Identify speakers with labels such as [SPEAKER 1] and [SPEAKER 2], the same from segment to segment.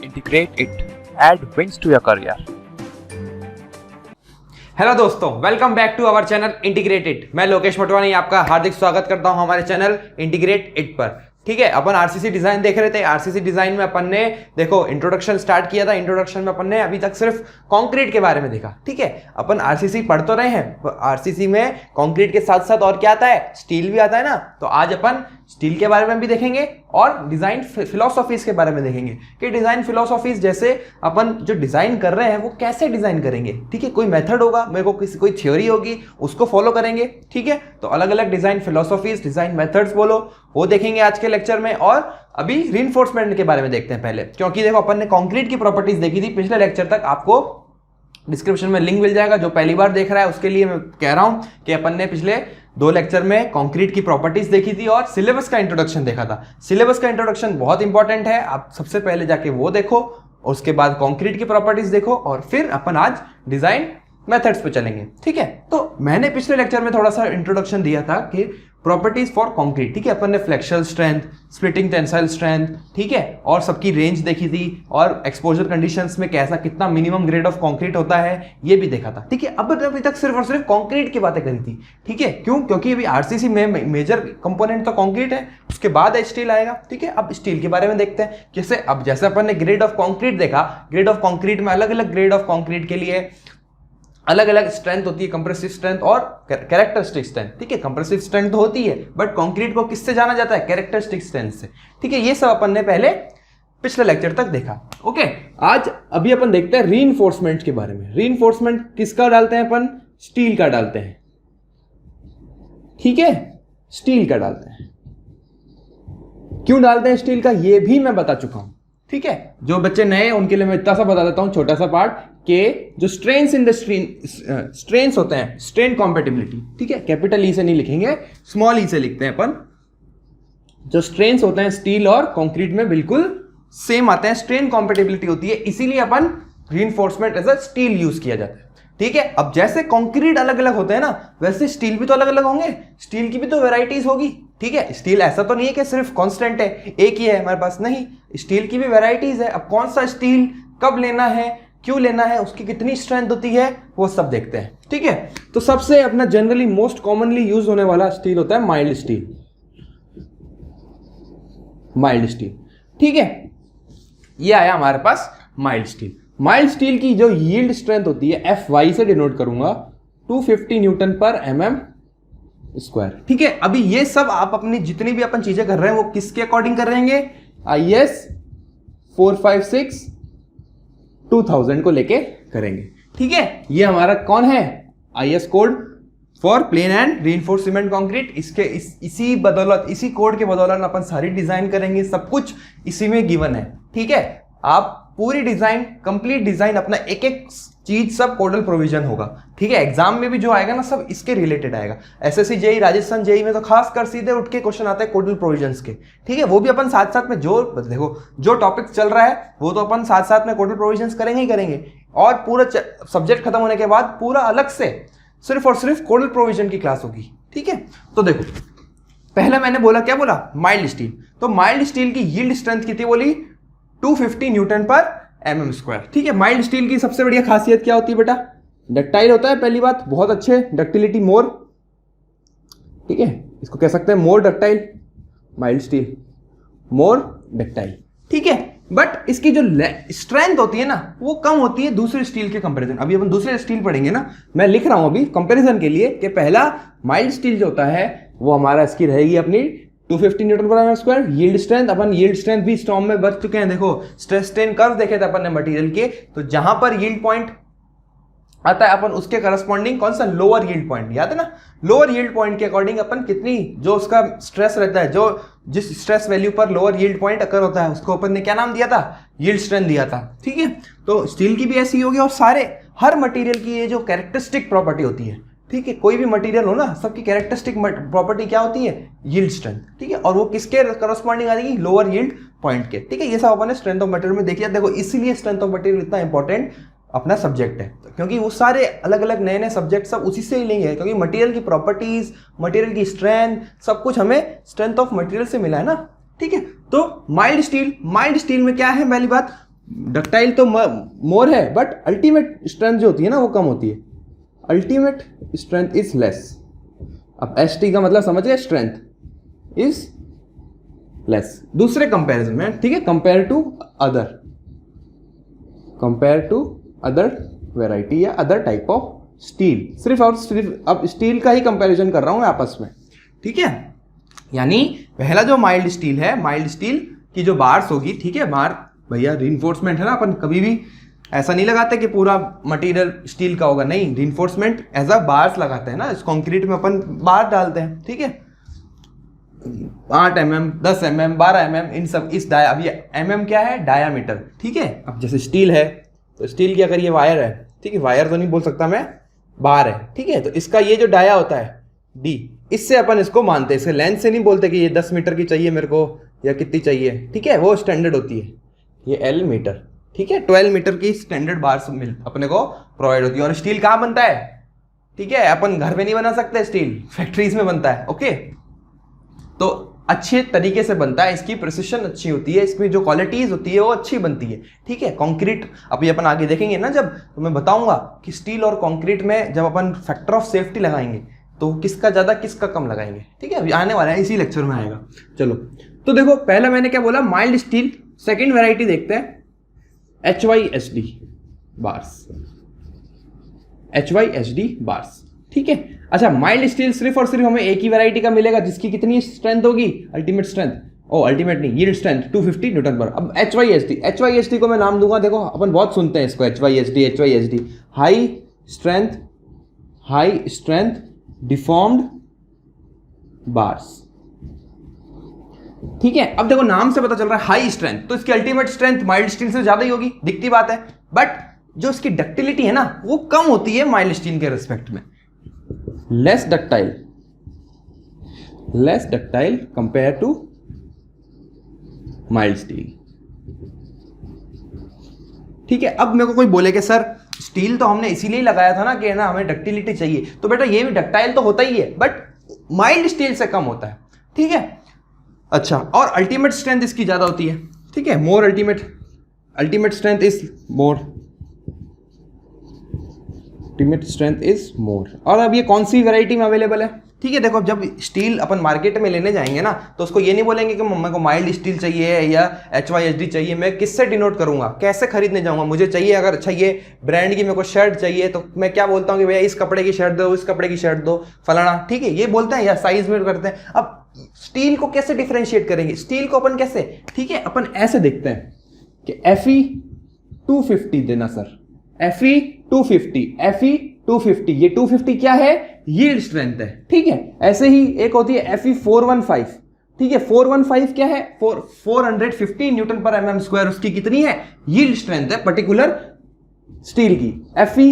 [SPEAKER 1] Integrate it. Add wings to your career.
[SPEAKER 2] Hello दोस्तों, welcome back to our channel integrate it. मैं लोकेश मोटवानी आपका हार्दिक स्वागत करता हूं हमारे चैनल इंटीग्रेट इट पर। ठीक है, अपन आरसीसी डिजाइन देख रहे थे। आरसीसी डिजाइन में अपन ने देखो इंट्रोडक्शन स्टार्ट किया था। इंट्रोडक्शन में अपन ने अभी तक सिर्फ कंक्रीट के बारे में देखा। ठीक है, अपन आरसीसी पढ़ तो रहे हैं। आरसीसी में कंक्रीट के साथ साथ और क्या आता है, स्टील भी आता है ना। तो आज अपन स्टील के बारे में भी देखेंगे और डिजाइन फिलोसॉफीज के बारे में देखेंगे कि डिजाइन फिलोसॉफीज जैसे अपन जो डिजाइन कर रहे हैं वो कैसे डिजाइन करेंगे। ठीक है, कोई मेथड होगा, मेरे को कोई थ्योरी होगी, उसको फॉलो करेंगे। ठीक है, तो अलग अलग डिजाइन फिलोसॉफीज, डिजाइन मेथड्स बोलो, वो देखेंगे आज के लेक्चर में। और अभी रीइंफोर्समेंट के बारे में देखते हैं पहले, क्योंकि देखो अपन ने कंक्रीट की प्रॉपर्टीज देखी थी पिछले लेक्चर तक। आपको डिस्क्रिप्शन में लिंक मिल जाएगा। जो पहली बार देख रहा है उसके लिए मैं कह रहा हूं कि अपन ने पिछले 2 लेक्चर में कंक्रीट की प्रॉपर्टीज देखी थी और सिलेबस का इंट्रोडक्शन देखा था। सिलेबस का इंट्रोडक्शन बहुत इंपॉर्टेंट है, आप सबसे पहले जाके वो देखो, उसके बाद कंक्रीट की प्रॉपर्टीज देखो और फिर अपन आज डिजाइन मेथड्स पे चलेंगे। ठीक है, तो मैंने पिछले लेक्चर में थोड़ा सा इंट्रोडक्शन दिया था कि प्रॉपर्टीज फॉर कंक्रीट। ठीक है, अपन ने flexural strength, splitting tensile strength, ठीक है, और सबकी रेंज देखी थी और एक्सपोजर कंडीशंस में कैसा कितना मिनिमम ग्रेड ऑफ कंक्रीट होता है ये भी देखा था। ठीक है, अब अभी तक सिर्फ और सिर्फ कंक्रीट की बातें करी थी। ठीक है, क्यों? क्योंकि अभी आरसीसी में मेजर कंपोनेंट तो कंक्रीट है, उसके बाद स्टील आएगा। ठीक है, अब स्टील के बारे में देखते हैं कैसे। अब जैसे अपन ने ग्रेड ऑफ कंक्रीट देखा, ग्रेड ऑफ कंक्रीट में अलग अलग ग्रेड ऑफ कंक्रीट के लिए अलग अलग स्ट्रेंथ होती है, कंप्रेसिव स्ट्रेंथ और कैरेक्टरिस्टिक स्ट्रेंथ। ठीक है, कंप्रेसिव स्ट्रेंथ तो होती है बट कंक्रीट को किससे जाना जाता है, कैरेक्टरिस्टिक स्ट्रेंथ से। ठीक है, ये सब अपन ने पहले पिछले लेक्चर तक देखा। ओके, आज अभी अपन देखते हैं रीइंफोर्समेंट के बारे में। रीइंफोर्समेंट किसका डालते हैं अपन, स्टील का डालते हैं। ठीक है, स्टील का डालते हैं। क्यों डालते हैं स्टील का ये भी मैं बता चुका हूं। ठीक है, जो बच्चे नए हैं उनके लिए मैं इतना सा बता देता हूं, छोटा सा पार्ट, कि जो स्ट्रेन्स इन द स्ट्रेन्स होते हैं, स्ट्रेन कॉम्पेटिबिलिटी। ठीक है, कैपिटल ई से नहीं लिखेंगे, स्मॉल ई से लिखते हैं अपन। जो स्ट्रेन्स होते हैं स्टील और कंक्रीट में बिल्कुल सेम आते हैं, स्ट्रेन कॉम्पेटिबिलिटी होती है, इसीलिए अपन reinforcement as a steel use किया जाता है। ठीक है, अब जैसे कंक्रीट अलग अलग होते हैं ना, वैसे स्टील भी तो अलग अलग होंगे, स्टील की भी तो वेराइटीज होगी। ठीक है, स्टील ऐसा तो नहीं है कि सिर्फ कांस्टेंट है, एक ही है हमारे पास, नहीं, स्टील की भी वेराइटीज है। अब कौन सा स्टील कब लेना है, क्यों लेना है, उसकी कितनी स्ट्रेंथ होती है, वो सब देखते हैं। ठीक है, तो सबसे अपना जनरली मोस्ट कॉमनली यूज होने वाला स्टील होता है माइल्ड स्टील। माइल्ड स्टील, ठीक है, ये आया हमारे पास माइल्ड स्टील। माइल्ड स्टील की जो यील्ड स्ट्रेंथ होती है Fy से डिनोट करूंगा, 250 न्यूटन पर mm स्क्वायर। ठीक है, अभी ये सब आप अपनी जितनी भी अपन चीजें कर रहे हैं वो किसके अकॉर्डिंग कर रहेंगे, IS 456 2000 को लेके करेंगे। ठीक है, ये हमारा कौन है, IS code for plain and reinforced cement concrete. इसके इसी बदौलत, इसी कोड के बदौलत अपन सारी डिजाइन करेंगे, सब कुछ इसी में गिवन है। ठीक है, आप पूरी डिजाइन, कंप्लीट डिजाइन, अपना एक एक चीज सब कोडल प्रोविजन होगा। ठीक है, एग्जाम में भी जो आएगा ना सब इसके रिलेटेड आएगा। एसएससी जेई, राजस्थान जेई में तो खास कर सीधे उठ के क्वेश्चन आते हैं कोडल प्रोविजंस के। ठीक है, वो भी अपन साथ साथ में जो देखो जो टॉपिक चल रहा है वो तो अपन साथ साथ में कोडल प्रोविजंस करेंगे ही करेंगे। और पूरा सब्जेक्ट खत्म होने के बाद पूरा अलग से सिर्फ और सिर्फ कोडल प्रोविजन की क्लास होगी। ठीक है, तो देखो पहले मैंने बोला, क्या बोला, माइल्ड स्टील। तो माइल्ड स्टील की यील्ड स्ट्रेंथ कितनी बोली, 250 न्यूटन पर mm स्क्वायर। ठीक है, माइल्ड स्टील की सबसे बढ़िया खासियत क्या होती है बेटा, डक्टाइल होता है। पहली बात, बहुत अच्छे, डक्टिलिटी मोर। ठीक है, इसको कह सकते हैं मोर डक्टाइल, माइल्ड स्टील मोर डक्टाइल। ठीक है, बट इसकी जो स्ट्रेंथ होती है ना वो कम होती है दूसरे स्टील के कंपैरिजन। अभी अपन दूसरे स्टील पढ़ेंगे ना, मैं लिख रहा हूं अभी कंपैरिजन के लिए कि पहला माइल्ड स्टील जो होता है वो हमारा इसकी रहेगी अपनी 250 न्यूटन पर एम स्क्वायर। यील्ड स्ट्रेंथ, अपन यील्ड स्ट्रेंथ भी स्टॉर्म में बढ़ चुके हैं। देखो स्ट्रेस स्ट्रेन कर्व देखे थे अपन ने मटेरियल के, तो जहां पर यील्ड पॉइंट आता है अपन उसके करस्पॉन्डिंग कौन सा, लोअर यील्ड पॉइंट, याद है ना। लोअर यील्ड पॉइंट के अकॉर्डिंग अपन कितनी जो उसका स्ट्रेस रहता है, जो जिस स्ट्रेस वैल्यू पर लोअर यील्ड पॉइंट अकर होता है उसको अपन ने क्या नाम दिया था, यील्ड स्ट्रेंथ दिया था। ठीक है, तो स्टील की भी ऐसी होगी और सारे हर मटेरियल की ये जो कैरेक्टरिस्टिक प्रॉपर्टी होती है। ठीक है, कोई भी मटेरियल हो ना, सबकी कैरेक्टरिस्टिक प्रॉपर्टी क्या होती है, यील्ड स्ट्रेंथ। ठीक है, और वो किसके करस्पॉन्डिंग आ जाएगी, लोअर यील्ड पॉइंट के। ठीक है, ये सब अपन ने स्ट्रेंथ ऑफ मटेरियल में देखिए। देखो इसीलिए स्ट्रेंथ ऑफ मटेरियल इतना इंपॉर्टेंट अपना सब्जेक्ट है, क्योंकि वो सारे अलग अलग नए नए सब्जेक्ट सब उसी से ही लेंगे, क्योंकि मटेरियल की प्रॉपर्टीज, मटेरियल की स्ट्रेंथ, सब कुछ हमें स्ट्रेंथ ऑफ मटेरियल से मिला है ना। ठीक है, तो माइल्ड स्टील में क्या है, पहली बात डक्टाइल तो मोर है, बट अल्टीमेट स्ट्रेंथ जो होती है ना वो कम होती है, अल्टीमेट स्ट्रेंथ इज लेस। अब ST का मतलब समझ गए, स्ट्रेंथ इज लेस दूसरे कंपैरिजन में, ठीक है, कंपेयर टू अदर वेराइटी या अदर टाइप ऑफ स्टील। सिर्फ अब स्टील का ही कंपैरिजन कर रहा हूं मैं आपस में, ठीक है। यानी पहला जो माइल्ड स्टील है, माइल्ड स्टील की जो बार्स होगी, ठीक है, बार भैया रीइंफोर्समेंट है ना, अपन कभी भी ऐसा नहीं लगाते कि पूरा मटेरियल स्टील का होगा, नहीं, रीइंफोर्समेंट एज अ बार्स लगाते हैं ना, इस कंक्रीट में अपन बार डालते हैं, ठीक है, 8 mm, 10 mm, 12 mm, इन सब इस अब ये mm क्या है, डायामीटर, ठीक है। अब जैसे स्टील है तो स्टील की अगर ये वायर है, ठीक है, वायर तो नहीं बोल सकता मैं, बार है, ठीक है, तो इसका ये जो डाया होता है D, इससे अपन इसको मानते हैं, इसके लेंथ से नहीं बोलते कि ये 10 मीटर की चाहिए मेरे को या कितनी चाहिए, ठीक है, वो स्टैंडर्ड होती है, ये L मीटर, ठीक है, 12 मीटर की स्टैंडर्ड बार्स अपने को प्रोवाइड होती है। और स्टील कहाँ बनता है, ठीक है, अपन घर में नहीं बना सकते, स्टील फैक्ट्रीज में बनता है, ओके। तो अच्छे तरीके से बनता है, इसकी प्रिसिशन अच्छी होती है, इसमें जो क्वालिटीज होती है वो अच्छी बनती है, ठीक है। कंक्रीट अभी अपन आगे देखेंगे ना, जब तो मैं बताऊंगा कि स्टील और कंक्रीट में जब अपन फैक्टर ऑफ सेफ्टी लगाएंगे तो किसका ज्यादा किसका कम लगाएंगे, ठीक है, अभी आने वाला है, इसी लेक्चर में आएगा। चलो तो देखो, पहला मैंने क्या बोला, माइल्ड स्टील। सेकेंड वेराइटी देखते हैं, HYSD बार्स, HYSD बार्स, ठीक है। अच्छा, माइल्ड स्टील सिर्फ और सिर्फ हमें एक ही वैरायटी का मिलेगा जिसकी कितनी स्ट्रेंथ होगी, अल्टीमेट स्ट्रेंथ, अल्टीमेट नहीं, यील्ड स्ट्रेंथ 250 न्यूटन पर। अब HYSD को मैं नाम दूंगा, देखो अपन बहुत सुनते हैं इसको, HYSD, high strength deformed bars, ठीक है। अब देखो नाम से पता चल रहा है हाई स्ट्रेंथ, तो इसकी अल्टीमेट स्ट्रेंथ माइल्ड स्टील से ज्यादा ही होगी, दिखती बात है, बट जो इसकी डक्टिलिटी है ना वो कम होती है माइल्ड स्टील के रिस्पेक्ट में, less ductile compare to mild steel, ठीक है। अब मेरे को कोई बोले कि सर स्टील तो हमने इसीलिए लगाया था ना कि ना हमें डक्टिलिटी चाहिए, तो बेटा ये भी डक्टाइल तो होता ही है, बट माइल्ड स्टील से कम होता है, ठीक है। अच्छा, और अल्टीमेट स्ट्रेंथ इसकी ज्यादा होती है, ठीक है, मोर अल्टीमेट स्ट्रेंथ इज मोर। और अब ये कौन सी वैरायटी में अवेलेबल है, ठीक है। देखो, जब स्टील अपन मार्केट में लेने जाएंगे ना तो उसको ये नहीं बोलेंगे कि मेरे को माइल्ड स्टील चाहिए या HYSD चाहिए, मैं किससे डिनोट करूंगा, कैसे खरीदने जाऊंगा, मुझे चाहिए अगर अच्छा ये ब्रांड की मेरे को शर्ट चाहिए तो मैं क्या बोलता हूँ कि भैया इस कपड़े की शर्ट दो, इस कपड़े की शर्ट दो, फलाना, ठीक है, ये बोलते हैं या साइज में करते हैं। अब स्टील को कैसे डिफरेंशिएट करेंगे, स्टील को अपन कैसे, ठीक है, अपन ऐसे देखते हैं कि Fe 250 देना सर, Fe 250, ये 250 क्या है, यील्ड स्ट्रेंथ है, ठीक है। ऐसे ही एक होती है Fe 415, ठीक है, 415 क्या है, 450 न्यूटन पर mm स्क्वायर, उसकी कितनी है, यील्ड स्ट्रेंथ है पर्टिकुलर स्टील की। Fe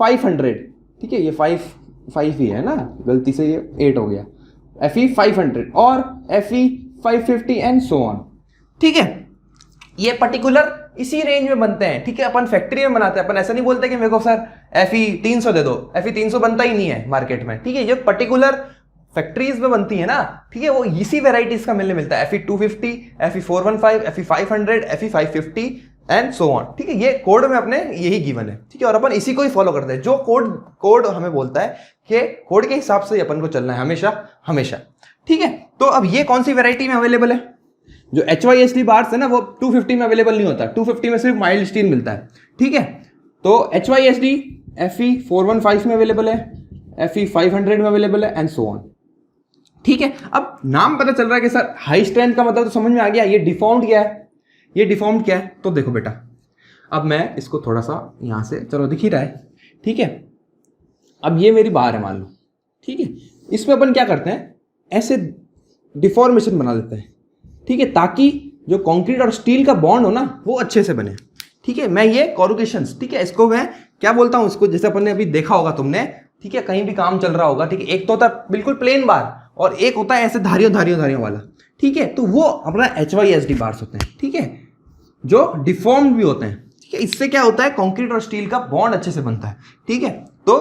[SPEAKER 2] 500, ठीक है, ये 5 ही है ना, गलती से ये 8 हो गया, Fe 500 और Fe 550 एंड सो ऑन, ठीक है। ये पर्टिकुलर इसी रेंज में बनते हैं, ठीक है, अपन फैक्ट्री में बनाते हैं, अपन ऐसा नहीं बोलते कि मेरे को सर Fe 300 दे दो, Fe 300 बनता ही नहीं है मार्केट में, ठीक है, ये पर्टिकुलर फैक्ट्रीज में बनती है ना, ठीक है, वो इसी वेराइटीज का मिलता है, Fe 250, Fe 415, Fe 500, Fe 550 and so on, ठीक है। ये कोड में अपने यही गिवन है, ठीक है, और अपन इसी को ही फॉलो करते हैं, जो कोड हमें बोलता है कि कोड के हिसाब से अपन को चलना है हमेशा, ठीक है। तो अब ये कौन सी वेराइटी में अवेलेबल है, जो HYSD बार्स है ना वो 250 में अवेलेबल नहीं होता, 250 में सिर्फ माइल्ड स्टील मिलता है, ठीक है। तो HYSD Fe 415 में अवेलेबल है, Fe 500 में अवेलेबल है एंड सो ऑन, ठीक है। अब नाम पता चल रहा है कि सर हाई स्ट्रेंथ का मतलब तो समझ में आ गया, ये डिफॉर्म्ड क्या है, तो देखो बेटा, अब मैं इसको थोड़ा सा यहां से, चलो दिख ही रहा है, ठीक है। अब ये मेरी बार है मान लो, ठीक है, इसमें अपन क्या करते हैं, ऐसे डिफॉर्मेशन बना देते हैं, ठीक है, ताकि जो कंक्रीट और स्टील का बॉन्ड हो ना वो अच्छे से बने, ठीक है। मैं ये कोरुगेशंस, ठीक है, इसको मैं क्या बोलता हूं, इसको जैसे अपन ने अभी देखा होगा तुमने, ठीक है, कहीं भी काम चल रहा होगा, ठीक है, एक तो होता है बिल्कुल प्लेन बार और एक होता है ऐसे धारियों वाला, ठीक है, तो वो अपना HYSD बार्स होते हैं, ठीक है, जो डिफॉर्म्ड भी होते हैं, ठीक है। इससे क्या होता है, कंक्रीट और स्टील का बॉन्ड अच्छे से बनता है, ठीक है। तो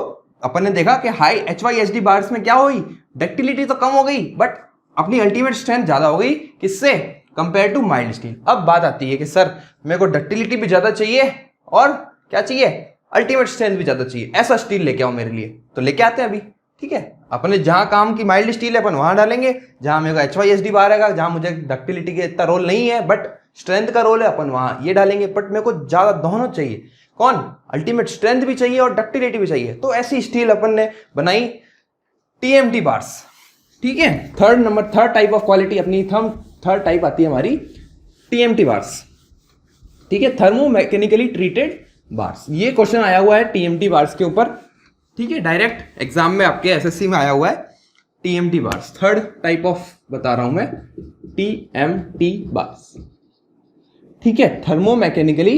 [SPEAKER 2] अपन ने देखा कि हाई HYSD बार्स में क्या हुई, डक्टिलिटी तो कम हो गई बट अपनी अल्टीमेट स्ट्रेंथ ज्यादा हो गई, किससे, कंपेयर टू माइल्ड स्टील। अब बात आती है कि सर मेरे को डक्टिलिटी भी ज्यादा चाहिए और क्या चाहिए, अल्टीमेट स्ट्रेंथ भी ज्यादा चाहिए, ऐसा स्टील लेके आओ मेरे लिए। तो लेके आते हैं अभी, ठीक है। अपने जहां काम की माइल्ड स्टील है अपन वहां डालेंगे, जहां मेरे को HYSD बाहर आएगा, जहां मुझे डक्टिलिटी का इतना रोल नहीं है बट स्ट्रेंथ का रोल है, अपन वहां ये डालेंगे। बट मेरे को ज्यादा दोनों चाहिए, कौन, अल्टीमेट स्ट्रेंथ भी चाहिए और डक्टिलिटी भी चाहिए। तो ऐसी स्टील अपन ने बनाई TMT बार्स, ठीक है। थर्ड टाइप ऑफ क्वालिटी अपनी थर्ड टाइप आती है हमारी TMT बार्स, ठीक है, थर्मो मैकेनिकली ट्रीटेड बार्स। ये क्वेश्चन आया हुआ है TMT बार्स के ऊपर, ठीक है, डायरेक्ट एग्जाम में आपके SSC में आया हुआ है TMT bars. Third type of बता रहा हूं मैं, TMT बार्स, ठीक है, thermo mechanically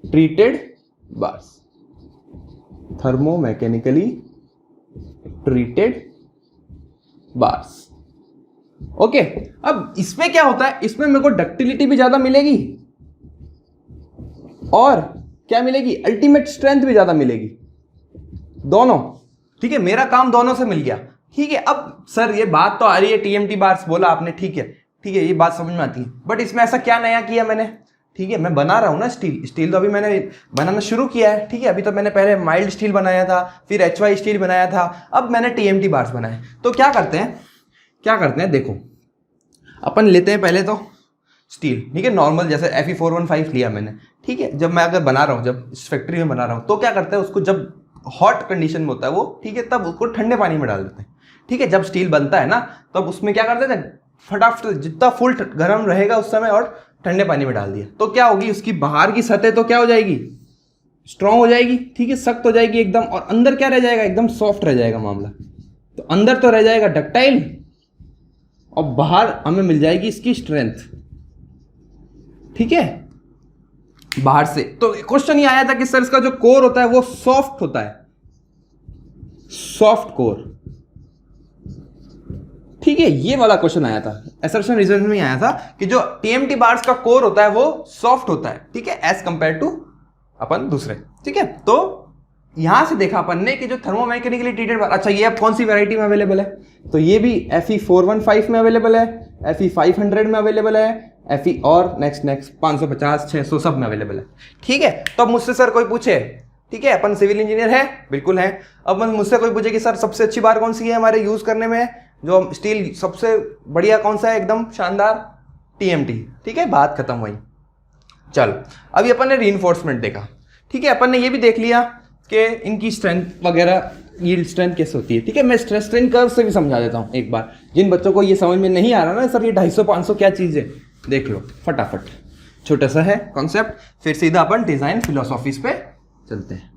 [SPEAKER 2] treated bars, thermo mechanically treated bars, okay. अब इसमें क्या होता है, इसमें मेरे को डक्टिलिटी भी ज्यादा मिलेगी और क्या मिलेगी, अल्टीमेट स्ट्रेंथ भी ज्यादा मिलेगी, दोनों, ठीक है। मेरा काम दोनों से मिल गया, ठीक है। अब सर ये बात तो आ रही है, TMT बार्स बोला आपने, ठीक है, ये बात समझ में आती है। बट इसमें ऐसा क्या नया किया मैंने, ठीक है, मैं बना रहा हूं ना स्टील तो अभी मैंने बनाना शुरू किया है, ठीक है। अभी तो मैंने पहले माइल्ड स्टील बनाया था, फिर HY स्टील बनाया था, अब मैंने TMT बार्स बनाए। तो क्या करते हैं, देखो अपन लेते हैं पहले तो स्टील, ठीक है, नॉर्मल जैसे Fe415 लिया मैंने, ठीक है। जब मैं अगर बना रहा हूँ, जब इस फैक्ट्री में बना रहा हूँ, तो क्या करते हैं उसको, जब हॉट कंडीशन में होता है वो, ठीक है, तब उसको ठंडे पानी में डाल देते हैं, ठीक है। जब स्टील बनता है ना, तब उसमें क्या करते थे, फटाफट जितना फुल गर्म रहेगा उस समय और ठंडे पानी में डाल दिया, तो क्या होगी, उसकी बाहर की सतह तो क्या हो जाएगी, स्ट्रांग हो जाएगी, ठीक है, सख्त हो जाएगी एकदम, और अंदर क्या रह जाएगा, एकदम सॉफ्ट रह जाएगा मामला। तो अंदर तो रह जाएगा डक्टाइल और बाहर हमें मिल जाएगी इसकी स्ट्रेंथ, ठीक है, बाहर से। तो क्वेश्चन ये आया था कि सर इसका जो कोर होता है वो सॉफ्ट होता है, सॉफ्ट कोर, ठीक है, ये वाला क्वेश्चन आया था, असर्शन रीजन में आया था कि जो TMT बार्स का कोर होता है वो सॉफ्ट होता है, ठीक है, एज कंपेयर टू अपन दूसरे, ठीक है। तो यहां से देखा अपन ने कि जो थर्मोमैकेनिकली ट्रीटेड बार, अच्छा ये अब कौन सी वैरायटी में अवेलेबल है, तो ये भी Fe415 में अवेलेबल है, Fe500 में अवेलेबल है, Fe और नेक्स्ट 550 600 सब में अवेलेबल है, ठीक है। तो अब मुझसे सर कोई पूछे, ठीक है, अपन सिविल इंजीनियर है, बिल्कुल है, अब मुझसे कोई पूछे कि सर सबसे अच्छी बार कौन सी है हमारे यूज करने में, जो स्टील सबसे बढ़िया कौन सा है, एकदम शानदार, TMT, ठीक है, बात खत्म हुई। चलो अभी अपन ने रीइंफोर्समेंट देखा, ठीक है, अपन ने ये भी देख लिया कि इनकी स्ट्रेंथ वगैरह, यील्ड स्ट्रेंथ कैसे होती है, ठीक है। मैं स्ट्रेस स्ट्रेन कर्व से भी समझा देता हूँ एक बार, जिन बच्चों को ये समझ में नहीं आ रहा ना सर ये 250-500 क्या चीज़ है, देख लो फटाफट, छोटा सा है कॉन्सेप्ट, फिर सीधा अपन डिजाइन फिलोसॉफीज पे चलते हैं,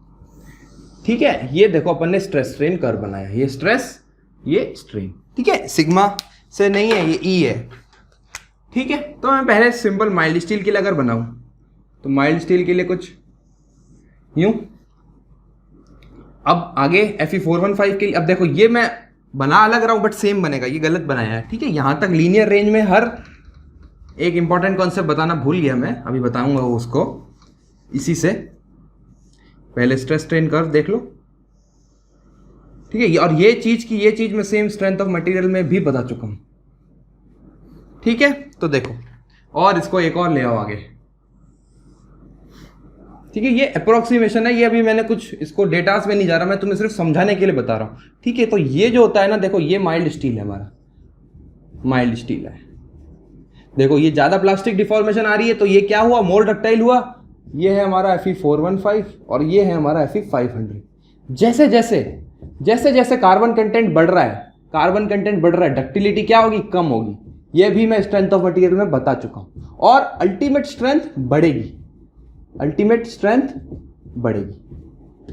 [SPEAKER 2] ठीक है। ये देखो अपन ने स्ट्रेस स्ट्रेन कर्व बनाया, ये स्ट्रेस, ये स्ट्रेन, ठीक है, सिग्मा से नहीं है, ये E है, ठीक है। तो मैं पहले सिंपल माइल्ड स्टील के लिए अगर बनाऊं, तो माइल्ड स्टील के लिए कुछ यूं, अब आगे Fe415 के लिए, अब देखो ये मैं बना अलग रहा हूं बट सेम बनेगा, ये गलत बनाया है, ठीक है। यहां तक लीनियर रेंज में हर एक इंपॉर्टेंट कॉन्सेप्ट बताना भूल गया मैं, अभी बताऊंगा वो उसको, इसी से पहले स्ट्रेस स्ट्रेन कर्व देख लो, ठीक है। और ये चीज मैं सेम स्ट्रेंथ ऑफ मटेरियल में भी बता चुका हूं, ठीक है। तो देखो, और इसको एक और ले आओ आगे, ठीक है, ये अप्रोक्सीमेशन है, ये अभी मैंने कुछ इसको डेटास में नहीं जा रहा, मैं तुम्हें सिर्फ समझाने के लिए बता रहा हूं, ठीक है। तो ये जो होता है ना, देखो ये माइल्ड स्टील है, हमारा माइल्ड स्टील है, देखो ये ज्यादा प्लास्टिक डिफॉर्मेशन आ रही है, तो ये क्या हुआ, मोर डक्टाइल हुआ, ये है हमारा Fe415 और ये है हमारा Fe500। जैसे जैसे कार्बन कंटेंट बढ़ रहा है, डक्टिलिटी क्या होगी, कम होगी, ये भी मैं स्ट्रेंथ ऑफ मटेरियल में बता चुका हूं, और अल्टीमेट स्ट्रेंथ बढ़ेगी,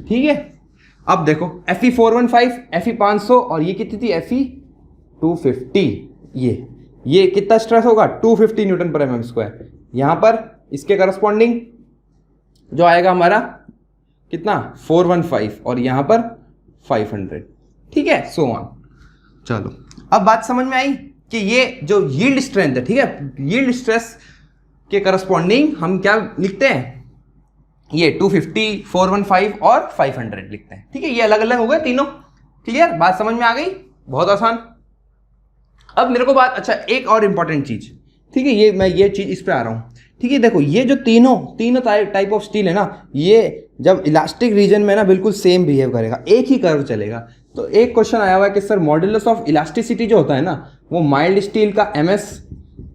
[SPEAKER 2] ठीक है। अब देखो Fe415, Fe500 और ये कितनी थी, Fe250, ये कितना स्ट्रेस होगा, 250 न्यूटन पर mm स्क्वायर। यहां पर इसके करस्पॉन्डिंग जो आएगा हमारा कितना, 415, और यहां पर 500, ठीक है, सो ऑन। चलो अब बात समझ में आई कि ये जो यील्ड स्ट्रेंथ है, ठीक है, यील्ड स्ट्रेस के करस्पॉन्डिंग हम क्या लिखते हैं, ये 250, 415 और 500 लिखते हैं, ठीक है। ये अलग अलग हो गए तीनों, क्लियर, बात समझ में आ गई, बहुत आसान। अब मेरे को बात, अच्छा एक और इंपॉर्टेंट चीज, ठीक है, ये मैं ये चीज़ इस पे आ रहा हूँ। ठीक है, देखो ये जो तीनों टाइप ऑफ स्टील है ना, ये जब इलास्टिक रीजन में ना बिल्कुल सेम बिहेव करेगा, एक ही कर्व चलेगा। तो एक क्वेश्चन आया हुआ है कि सर मॉड्यूलस ऑफ इलास्टिसिटी जो होता है ना, वो माइल्ड स्टील का MS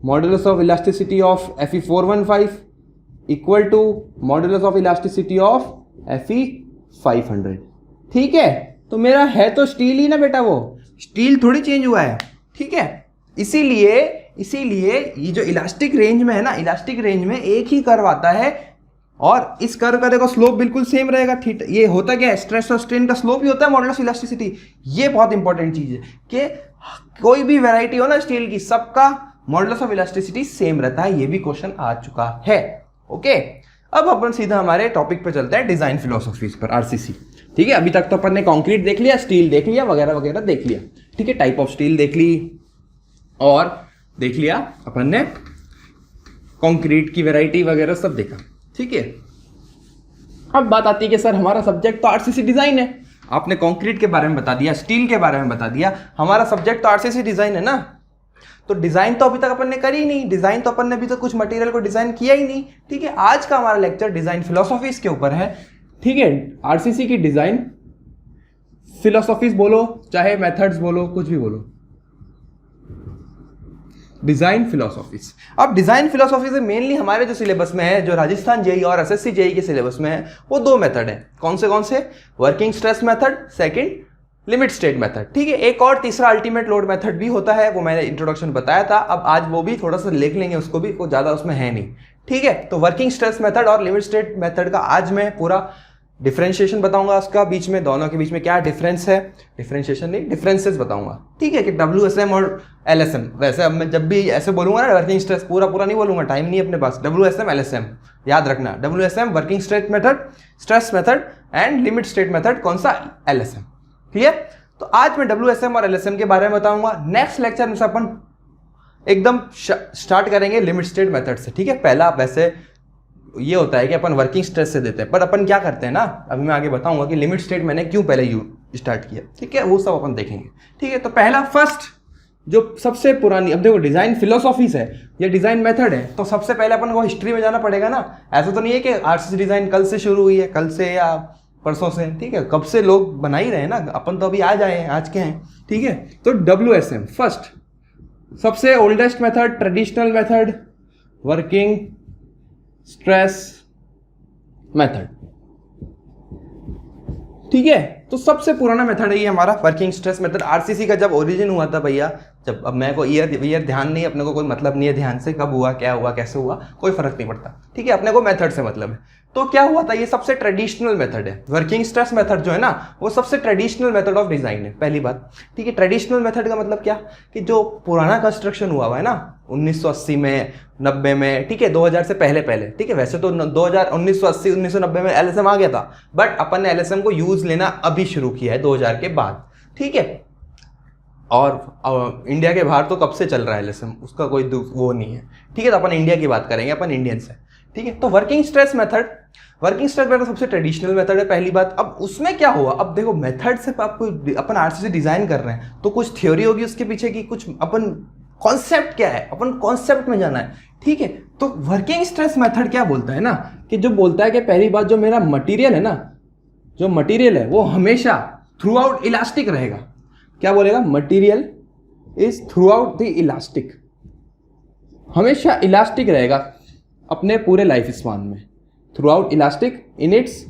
[SPEAKER 2] modulus of elasticity of Fe415 equal to modulus of elasticity of Fe500। ठीक है, तो मेरा है तो स्टील ही ना बेटा, वो स्टील थोड़ी चेंज हुआ है। ठीक है, इसीलिए ये जो इलास्टिक रेंज में है ना, इलास्टिक रेंज में एक ही कर्व आता है और इस कर्व का देखो स्लोप बिल्कुल सेम रहेगा। थीटा, ये होता क्या है, स्ट्रेस और स्ट्रेन का स्लोप ही होता है मॉडुलस इलास्टिसिटी। ये बहुत इंपॉर्टेंट चीज है कि कोई भी वैरायटी हो ना स्टील की, सबका मॉडुलस ऑफ इलास्टिसिटी सेम रहता है। ये भी क्वेश्चन आ चुका है। ओके, अब अपन सीधा हमारे टॉपिक पे चलते हैं, डिजाइन फिलोसॉफीज पर, आरसीसी। ठीक है, अभी तक तो अपन ने कंक्रीट देख लिया, स्टील देख लिया, वगैरह वगैरह देख लिया। ठीक है, टाइप ऑफ स्टील देख ली और देख लिया अपन ने कंक्रीट की वैरायटी वगैरह सब देखा। ठीक है, अब बात आती है कि सर हमारा सब्जेक्ट तो आरसीसी डिजाइन है। आपने कंक्रीट के बारे में बता दिया, स्टील के बारे में बता दिया, हमारा सब्जेक्ट तो आरसीसी डिजाइन है ना। तो डिजाइन तो अभी तक अपन ने करी नहीं, डिजाइन तो अपन ने अभी तक कुछ मटेरियल को डिजाइन किया ही नहीं। ठीक है, आज का हमारा लेक्चर डिजाइन फिलोसॉफीज के ऊपर है। ठीक है, आरसीसी की डिजाइन फिलोसॉफीज बोलो चाहे मेथड्स बोलो, कुछ भी बोलो, डिजाइन फिलोसॉफीज। अब डिजाइन फिलोसॉफी से मेनली हमारे जो सिलेबस में है, जो राजस्थान जेई और एसएससी जेई के सिलेबस में है, वो दो मेथड है। कौन से? Working stress method, second limit state method. ठीक है, एक और तीसरा अल्टीमेट लोड मेथड भी होता है, वो मैंने इंट्रोडक्शन बताया था। अब आज वो भी थोड़ा सा लिख लेंगे, उसको भी, कोई ज्यादा उसमें है नहीं। ठीक है, तो वर्किंग स्ट्रेस मेथड और लिमिट स्टेट मेथड का आज मैं पूरा डिफरेंशिएशन बताऊंगा, उसका बीच में, दोनों के बीच में क्या डिफरेंस है, डिफरेंशिएशन नहीं, डिफरेंसेस बताऊंगा। ठीक है, कि WSM और LSM। वैसे अब मैं जब भी ऐसे बोलूंगा ना वर्किंग स्ट्रेस, पूरा नहीं बोलूंगा, टाइम नहीं अपने पास। WSM LSM याद रखना, WSM working stress method and limit state method कौन सा, LSM। क्लियर? तो आज मैं WSM और LSM के बारे में बताऊंगा। नेक्स्ट लेक्चर में अपन एकदम स्टार्ट करेंगे लिमिट स्टेट मेथड से। ठीक है, पहला वैसे ये होता है कि अपन वर्किंग स्ट्रेस से देते हैं, पर अपन क्या करते हैं ना, अभी मैं आगे बताऊंगा कि लिमिट स्टेट मैंने क्यों पहले स्टार्ट किया। ठीक है, वो सब अपन देखेंगे। ठीक है, तो पहला फर्स्ट जो सबसे पुरानी, अब देखो डिजाइन फिलोसॉफीज है, ये डिजाइन मेथड है, तो सबसे पहले अपन को हिस्ट्री में जाना पड़ेगा ना। ऐसा तो नहीं है कि आरसीसी डिजाइन कल से शुरू हुई है, कल से या परसों से। ठीक है, कब से लोग बना ही रहे हैं ना, अपन तो अभी आज आए हैं, आज के हैं। ठीक है, तो WSM फर्स्ट, सबसे oldest method, traditional method, working stress method. ठीक है, तो सबसे पुराना मेथड है ये हमारा वर्किंग स्ट्रेस मेथड। आरसीसी का जब ओरिजिन हुआ था भैया, जब, अब मेरे को ईयर ध्यान नहीं, अपने को कोई मतलब नहीं है ध्यान से, कब हुआ, क्या हुआ, कैसे हुआ, कोई फर्क नहीं पड़ता। ठीक है, अपने को मेथड से मतलब है। तो क्या हुआ था, ये सबसे ट्रेडिशनल मेथड है। वर्किंग स्ट्रेस मेथड जो है ना, वो सबसे ट्रेडिशनल मेथड ऑफ डिजाइन है, पहली बात। ठीक है, ट्रेडिशनल मेथड का मतलब क्या, कि जो पुराना कंस्ट्रक्शन हुआ है ना 1980 में, 90 में, ठीक है, 2000 से पहले। ठीक है, वैसे तो 1980 1990 में LSM आ गया था, बट अपन ने LSM को यूज लेना अभी शुरू किया है 2000 के बाद। ठीक है, और इंडिया के बाहर तो कब से चल रहा है LSM, उसका कोई वो नहीं है। ठीक है, तो अपन इंडिया की बात करेंगे, अपन इंडियंस है। ठीक है, तो वर्किंग स्ट्रेस मेथड सबसे ट्रेडिशनल मेथड है, पहली बात। अब उसमें क्या हुआ, अब देखो मेथड से आपको, अपन आरसीसी डिजाइन कर रहे हैं तो कुछ थ्योरी होगी उसके पीछे की, कुछ अपन कॉन्सेप्ट क्या है, अपन कॉन्सेप्ट में जाना है। ठीक है, तो वर्किंग स्ट्रेस मेथड क्या बोलता है ना, कि जो बोलता है कि पहली बात, जो मेरा मटेरियल है ना, जो मटेरियल है वो हमेशा थ्रू आउट इलास्टिक रहेगा। क्या बोलेगा, material is through out the elastic, हमेशा इलास्टिक रहेगा अपने पूरे लाइफ स्पान में, through out elastic in its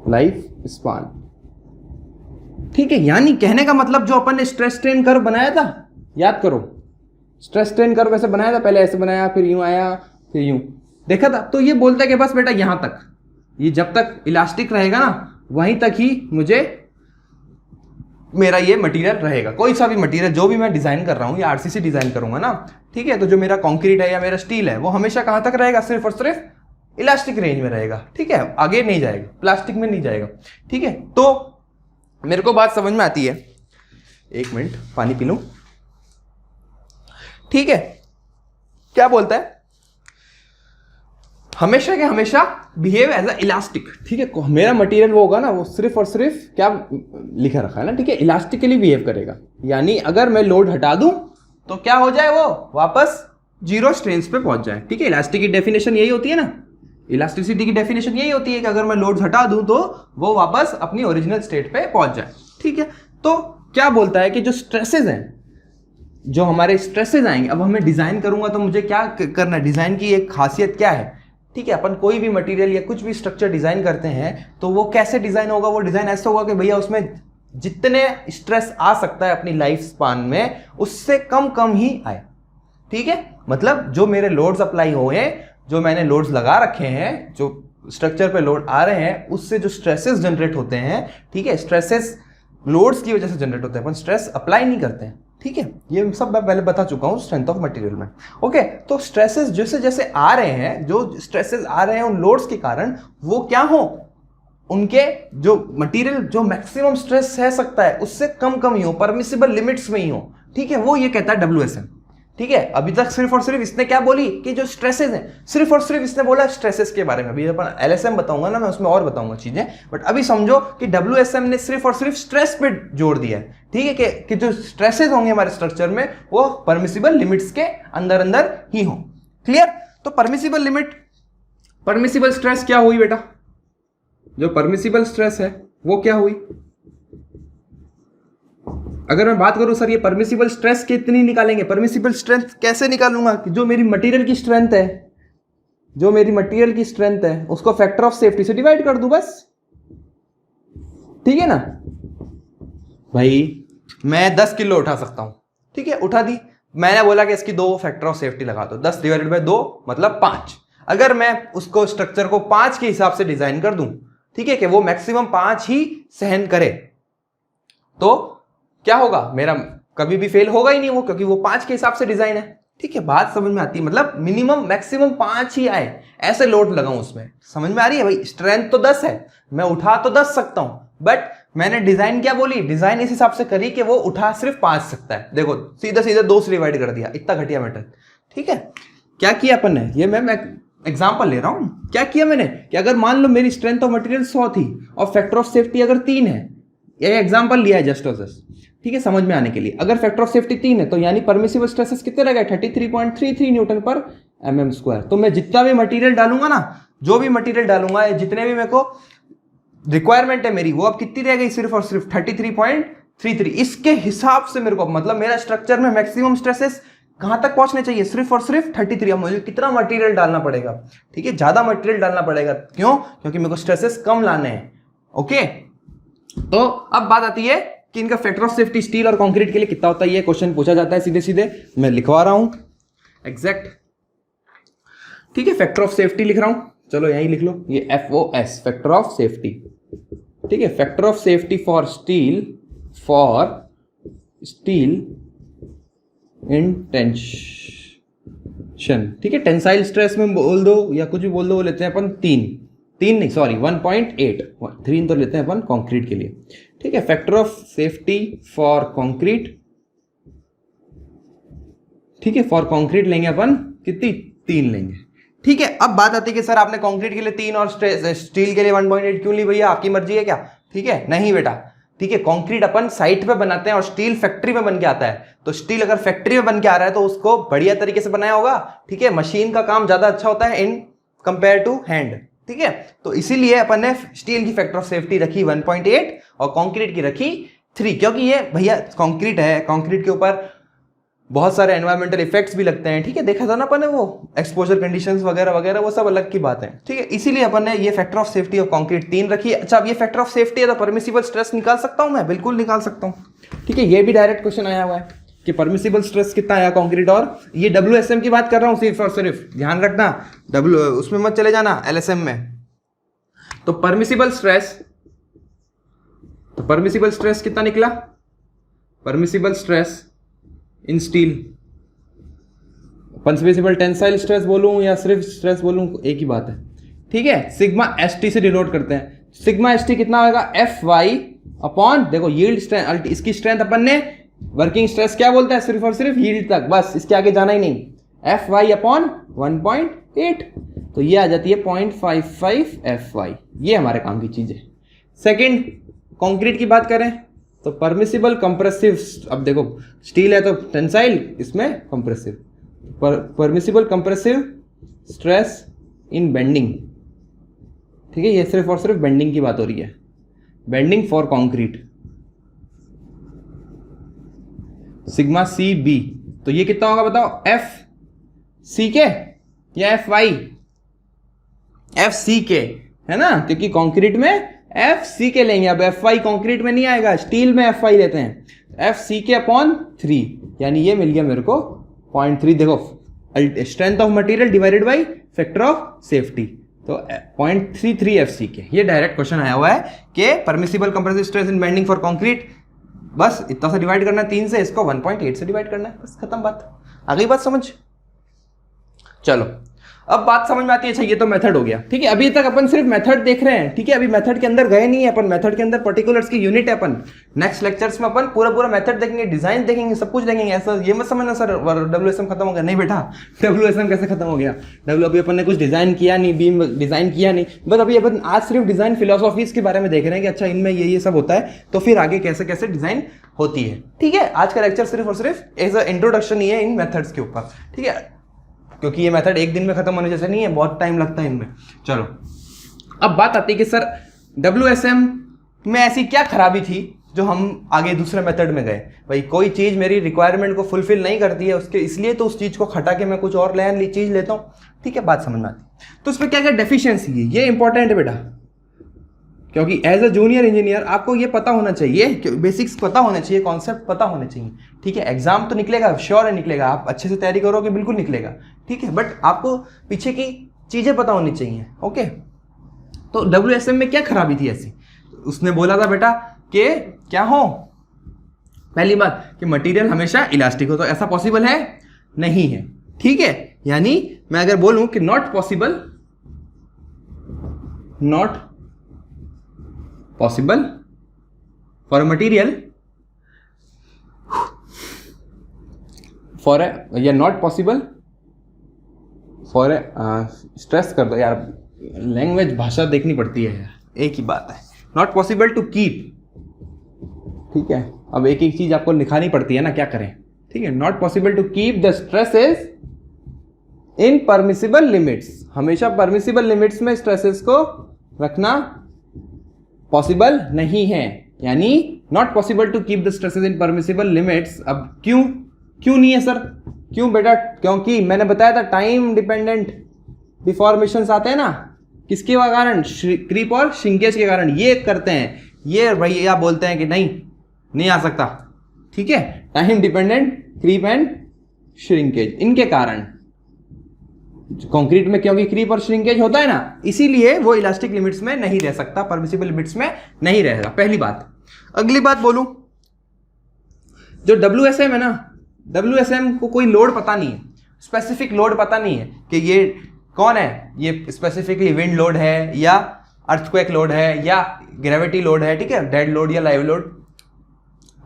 [SPEAKER 2] life span. ठीक है, यानी कहने का मतलब जो अपन ने स्ट्रेस स्ट्रेन कर्व बनाया था, याद करो, स्ट्रेस स्ट्रेन कर्व ऐसे बनाया था, पहले ऐसे बनाया, फिर यूं आया, फिर यूं देखा था। तो ये बोलता है कि बस बेटा यहां तक, ये जब तक इलास्टिक रहेगा ना, वहीं तक ही मुझे मेरा ये मटेरियल रहेगा। कोई सा भी मटेरियल जो भी मैं डिजाइन कर रहा हूं, या आरसीसी डिजाइन करूंगा ना, ठीक है, तो जो मेरा कंक्रीट है या मेरा स्टील है, वो हमेशा कहां तक रहेगा, सिर्फ और सिर्फ इलास्टिक रेंज में रहेगा। ठीक है, आगे नहीं जाएगा, प्लास्टिक में नहीं जाएगा। ठीक है, तो मेरे को बात समझ में आती है, एक मिनट पानी पी लूं। ठीक है, क्या बोलता है, हमेशा के हमेशा बिहेव एज अ इलास्टिक। ठीक है, मेरा मटेरियल वो होगा ना, वो सिर्फ और सिर्फ क्या लिखा रखा है ना, ठीक है, इलास्टिकली बिहेव करेगा। यानी अगर मैं लोड हटा दूं तो क्या हो जाए, वो वापस जीरो स्ट्रेंथ पे पहुंच जाए। ठीक है, इलास्टिक की डेफिनेशन यही होती है ना, इलास्टिसिटी की डेफिनेशन यही होती है कि अगर मैं लोड हटा दूं तो वो वापस अपनी ओरिजिनल स्टेट पे पहुंच जाए। ठीक है, तो क्या बोलता है कि जो स्ट्रेसेस हैं, जो हमारे स्ट्रेसेस आएंगे, अब हमें डिजाइन करूंगा तो मुझे क्या करना है, डिजाइन की एक खासियत क्या है। ठीक है, अपन कोई भी मटेरियल या कुछ भी स्ट्रक्चर डिजाइन करते हैं तो वो कैसे डिजाइन होगा, वो डिजाइन ऐसा होगा कि भैया उसमें जितने स्ट्रेस आ सकता है अपनी लाइफ स्पान में उससे कम कम ही आए। ठीक है, मतलब जो मेरे लोड्स अप्लाई हुए हैं, जो मैंने लोड्स लगा रखे हैं, जो स्ट्रक्चर पे लोड आ रहे हैं, उससे जो स्ट्रेसेस जनरेट होते हैं, ठीक है, स्ट्रेसेस लोड्स की वजह से जनरेट होते हैं, अपन स्ट्रेस अप्लाई नहीं करते हैं। ठीक है, ये सब मैं पहले बता चुका हूं स्ट्रेंथ ऑफ मटेरियल में। ओके, तो स्ट्रेसेस जैसे जैसे आ रहे हैं, जो स्ट्रेसेस आ रहे हैं उन लोड्स के कारण, वो क्या हो, उनके जो मटेरियल जो मैक्सिमम स्ट्रेस सह सकता है उससे कम कम ही हो, परमिसिबल लिमिट्स में ही हो। ठीक है, वो ये कहता है WSM। ठीक है, अभी तक सिर्फ और सिर्फ इसने क्या बोली कि जो स्ट्रेसेस हैं, सिर्फ और सिर्फ इसने बोला स्ट्रेसेस के बारे में। अभी अपन LSM बताऊंगा ना, मैं उसमें और बताऊंगा चीजें, बट अभी समझो कि WSM ने सिर्फ और सिर्फ स्ट्रेस पे जोर दिया है। ठीक है, कि जो स्ट्रेसेस होंगे हमारे स्ट्रक्चर में वो परमिसिबल लिमिट्स के अंदर अंदर ही हो। क्लियर? तो परमिसिबल लिमिट, परमिसिबल स्ट्रेस क्या हुई बेटा, जो परमिसिबल स्ट्रेस है वो क्या हुई। अगर मैं बात करूं सर ये परमिसिबल स्ट्रेस कितनी निकालेंगे, परमिसिबल स्ट्रेंथ कैसे निकालूंगा, कि जो मेरी मटेरियल की स्ट्रेंथ है, जो मेरी मटेरियल की स्ट्रेंथ है उसको फैक्टर ऑफ सेफ्टी से डिवाइड कर दूं बस। ठीक है ना भाई, मैं 10 किलो उठा सकता हूं, ठीक है, उठा दी, मैंने बोला कि इसकी 2 फैक्टर ऑफ सेफ्टी लगा दो, 10 डिवाइडेड बाय 2 मतलब 5। अगर मैं उसको स्ट्रक्चर को 5 के हिसाब से डिजाइन कर दूं, ठीक है, कि वो मैक्सिमम 5 ही सहन करे, तो क्या होगा, मेरा कभी भी फेल होगा ही नहीं वो, क्योंकि वो 5 के हिसाब से डिजाइन है। ठीक है, बात समझ में आती है, मतलब मिनिमम मैक्सिमम 5 ही आए, ऐसे लोड लगाऊं उसमें। समझ में आ रही है भाई, स्ट्रेंथ तो 10 है, मैं उठा तो 10 सकता हूं, बट मैंने डिजाइन क्या बोली, डिजाइन इस हिसाब से करी कि वो उठा सिर्फ 5 सकता है। देखो सीधा सीधा 2 से डिवाइड कर दिया, इतना घटिया मैटर। ठीक है, क्या किया अपन ने, ये मैं एग्जांपल ले रहा हूं, क्या किया मैंने कि अगर मान लो मेरी स्ट्रेंथ ऑफ मटेरियल 100 थी और फैक्टर ऑफ सेफ्टी अगर 3 है, ये एग्जांपल लिया है जस्ट और जस्ट, ठीक है, समझ में आने के लिए। अगर फैक्टर ऑफ सेफ्टी 3 है तो यानी परमिसिबल स्ट्रेसेस कितने रह गए, 33.33 न्यूटन पर mm²। तो मैं जितना भी मटेरियल डालूंगा ना, जो भी मटेरियल डालूंगा, जितने भी मेरे को रिक्वायरमेंट है मेरी, वो अब कितनी रह गई, सिर्फ और सिर्फ 33.33। इसके हिसाब से मेरे को, मतलब मेरा स्ट्रक्चर में मैक्सिमम स्ट्रेसेस कहां तक पहुंचने चाहिए, सिर्फ और सिर्फ 33। अब मुझे कितना मटेरियल डालना पड़ेगा, ठीक है, ज्यादा मटेरियल डालना पड़ेगा, क्यों, क्योंकि मेरे को स्ट्रेसेस कम लाने हैं। ओके, तो अब बात आती है कि इनका फैक्टर ऑफ सेफ्टी स्टील और कंक्रीट के लिए कितना होता है, ये क्वेश्चन पूछा जाता है सीधे सीधे, मैं लिखवा रहा हूं एग्जैक्ट। ठीक है, फैक्टर ऑफ सेफ्टी लिख रहा हूं, चलो यहीं लिख लो, ये FOS फैक्टर ऑफ सेफ्टी। ठीक है, factor of safety for steel in tension. ठीक है, टेंसाइल स्ट्रेस में बोल दो या कुछ भी बोल दो, वो लेते हैं अपन 3 नहीं सॉरी 1.8, 3 तो लेते हैं अपन कंक्रीट के लिए। ठीक है, factor of safety for concrete, ठीक है, फॉर कंक्रीट लेंगे अपन कितनी, 3 लेंगे। ठीक है, अब बात आती है कि सर आपने कंक्रीट के लिए 3 और स्टील के लिए 1.8 क्यों ली भैया, आपकी मर्जी है क्या। ठीक है, नहीं बेटा, ठीक है, कंक्रीट अपन साइट पे बनाते हैं और स्टील फैक्ट्री में बन के आता है। तो स्टील अगर फैक्ट्री में बन के आ रहा है तो उसको बढ़िया तरीके से बनाया होगा। ठीक है, मशीन का काम ज्यादा अच्छा होता है इन कंपेयर टू हैंड। ठीक है, तो इसीलिए अपन ने स्टील की फैक्टर ऑफ सेफ्टी रखी 1.8 और कंक्रीट की रखी 3, क्योंकि ये भैया कंक्रीट है, कंक्रीट के ऊपर बहुत सारे एनवायरमेंटल इफेक्ट्स भी लगते हैं। ठीक है, देखा था ना अपन ने वो एक्सपोजर कंडीशंस वगैरह वगैरह, वो सब अलग की बात है। ठीक है, इसीलिए अपन ने ये factor of safety of concrete 3 रखी है। अच्छा, अब ये फैक्टर ऑफ सेफ्टी है तो परमिसिबल स्ट्रेस निकाल सकता हूं मैं, बिल्कुल निकाल सकता हूं। ठीक है, ये भी डायरेक्ट क्वेश्चन आया हुआ है कि परमिसिबल स्ट्रेस कितना आया कंक्रीट, और ये WSM की बात कर रहा हूं सिर्फ और सिर्फ, ध्यान रखना उसमें मत चले जाना LSM में। तो परमिसिबल स्ट्रेस कितना निकला, permissible stress in steel, permissible tensile stress बोलूं या सिर्फ स्ट्रेस बोलूं एक ही बात है। ठीक है, सिग्मा ST से डिनोट करते हैं। सिग्मा ST कितना होगा, FY अपॉन, देखो यील्ड स्ट्रेंथ, इसकी स्ट्रेंथ अपन ने वर्किंग स्ट्रेस क्या बोलता है, सिर्फ और सिर्फ यील्ड तक, बस इसके आगे जाना ही नहीं, FY अपॉन 1.8, तो ये आ जाती है 0.55 FY। ये हमारे काम की चीज है। सेकंड, कंक्रीट की बात करें तो परमिसिबल कंप्रेसिव, अब देखो स्टील है तो टेंसाइल, इसमें compressive, permissible compressive stress in bending, ठीक है, ये सिर्फ और सिर्फ बेंडिंग की बात हो रही है, bending for concrete, sigma C B. तो ये कितना होगा बताओ, एफ सी के या एफ वाई, एफ सी के है ना, क्योंकि कंक्रीट में एफ सी के लेंगे, अब एफ वाई कंक्रीट में नहीं आएगा, स्टील में एफ वाई लेते हैं, एफ सी के अपॉन 3, यानी ये मिल गया मेरे को 0.3। देखो strength of material divided by factor of safety, तो 0.33 एफ सी के। ये डायरेक्ट क्वेश्चन आया हुआ है कि permissible compressive stress in bending for concrete, बस इतना सा डिवाइड करना है 3 से, इसको 1.8 से डिवाइड करना है, बस खत्म बात। आ गई बात समझ? चलो अब बात समझ में आती है। अच्छा ये तो मेथड हो गया, ठीक है, अभी तक अपन सिर्फ मेथड देख रहे हैं, ठीक है, अभी मेथड के अंदर गए नहीं है अपन, मेथड के अंदर पर्टिकुलर्स की यूनिट है अपन, नेक्स्ट लेक्चर्स में अपन पूरा मेथड देखेंगे, डिजाइन देखेंगे, सब कुछ देखेंगे। ऐसा ये मत समझना सर WSM खत्म हो गया, नहीं बेटा, WSM कैसे खत्म हो गया, अभी अपन ने कुछ डिजाइन किया नहीं, बीम डिजाइन किया नहीं, बस अभी अपन आज सिर्फ डिजाइन फिलोसॉफीज के बारे में देख रहे हैं कि अच्छा इनमें ये सब होता है, तो फिर आगे कैसे कैसे डिजाइन होती है, ठीक है। आज का लेक्चर सिर्फ और सिर्फ एज अ इंट्रोडक्शन ही है इन मेथड्स के ऊपर, ठीक है, क्योंकि ये मेथड एक दिन में खत्म होने जैसे नहीं है, बहुत टाइम लगता है इनमें। चलो अब बात आती है कि सर WSM में ऐसी क्या खराबी थी जो हम आगे दूसरे मेथड में गए। भाई कोई चीज़ मेरी रिक्वायरमेंट को फुलफिल नहीं करती है उसके, इसलिए तो उस चीज़ को हटा के मैं कुछ और नया चीज़ लेता हूँ, ठीक है, बात समझ में आती। तो उसमें क्या क्या डेफिशिएंसी है, ये इंपॉर्टेंट है बेटा, क्योंकि एज अ जूनियर इंजीनियर आपको ये पता होना चाहिए, बेसिक्स पता होने चाहिए, कॉन्सेप्ट पता होने चाहिए, ठीक है। एग्जाम तो निकलेगा, श्योर है निकलेगा, आप अच्छे से तैयारी करोगे बिल्कुल निकलेगा, ठीक है, बट आपको पीछे की चीजें पता होनी चाहिए, ओके। तो WSM में क्या खराबी थी ऐसी, उसने बोला था बेटा कि क्या हो, पहली बात कि मटेरियल हमेशा इलास्टिक हो, तो ऐसा पॉसिबल है नहीं है, ठीक है। यानी मैं अगर बोलूं कि not possible for a material या नॉट पॉसिबल फॉर स्ट्रेस कर दो यार, लैंग्वेज भाषा देखनी पड़ती है यार, एक ही बात है, नॉट पॉसिबल टू कीप, ठीक है, अब एक एक चीज आपको लिखानी पड़ती है ना, क्या करें, ठीक है। Not possible to keep the stresses in permissible limits, हमेशा परमिसिबल लिमिट्स में स्ट्रेसेस को रखना पॉसिबल नहीं है, यानी not possible to keep the stresses in permissible limits. अब क्यों नहीं है सर, क्यों बेटा, क्योंकि मैंने बताया था टाइम डिपेंडेंट डिफॉर्मेशंस आते हैं ना, किसके कारण, क्रीप और श्रिंकेज के कारण ये करते हैं, ये भैया बोलते हैं कि नहीं आ सकता, ठीक है, time dependent creep and shrinkage, इनके कारण कंक्रीट में क्योंकि क्रीप और श्रिंकेज होता है ना, इसीलिए वो इलास्टिक लिमिट्स में नहीं रह सकता, परमिसिबल लिमिट्स में नहीं रहेगा, पहली बात। अगली बात बोलूं, जो WSM है ना, WSM को कोई लोड पता नहीं है, स्पेसिफिक लोड पता नहीं है कि ये कौन है, ये स्पेसिफिकली विंड लोड है या अर्थक्वेक लोड है या ग्रेविटी लोड है, ठीक है, डेड लोड या लाइव लोड,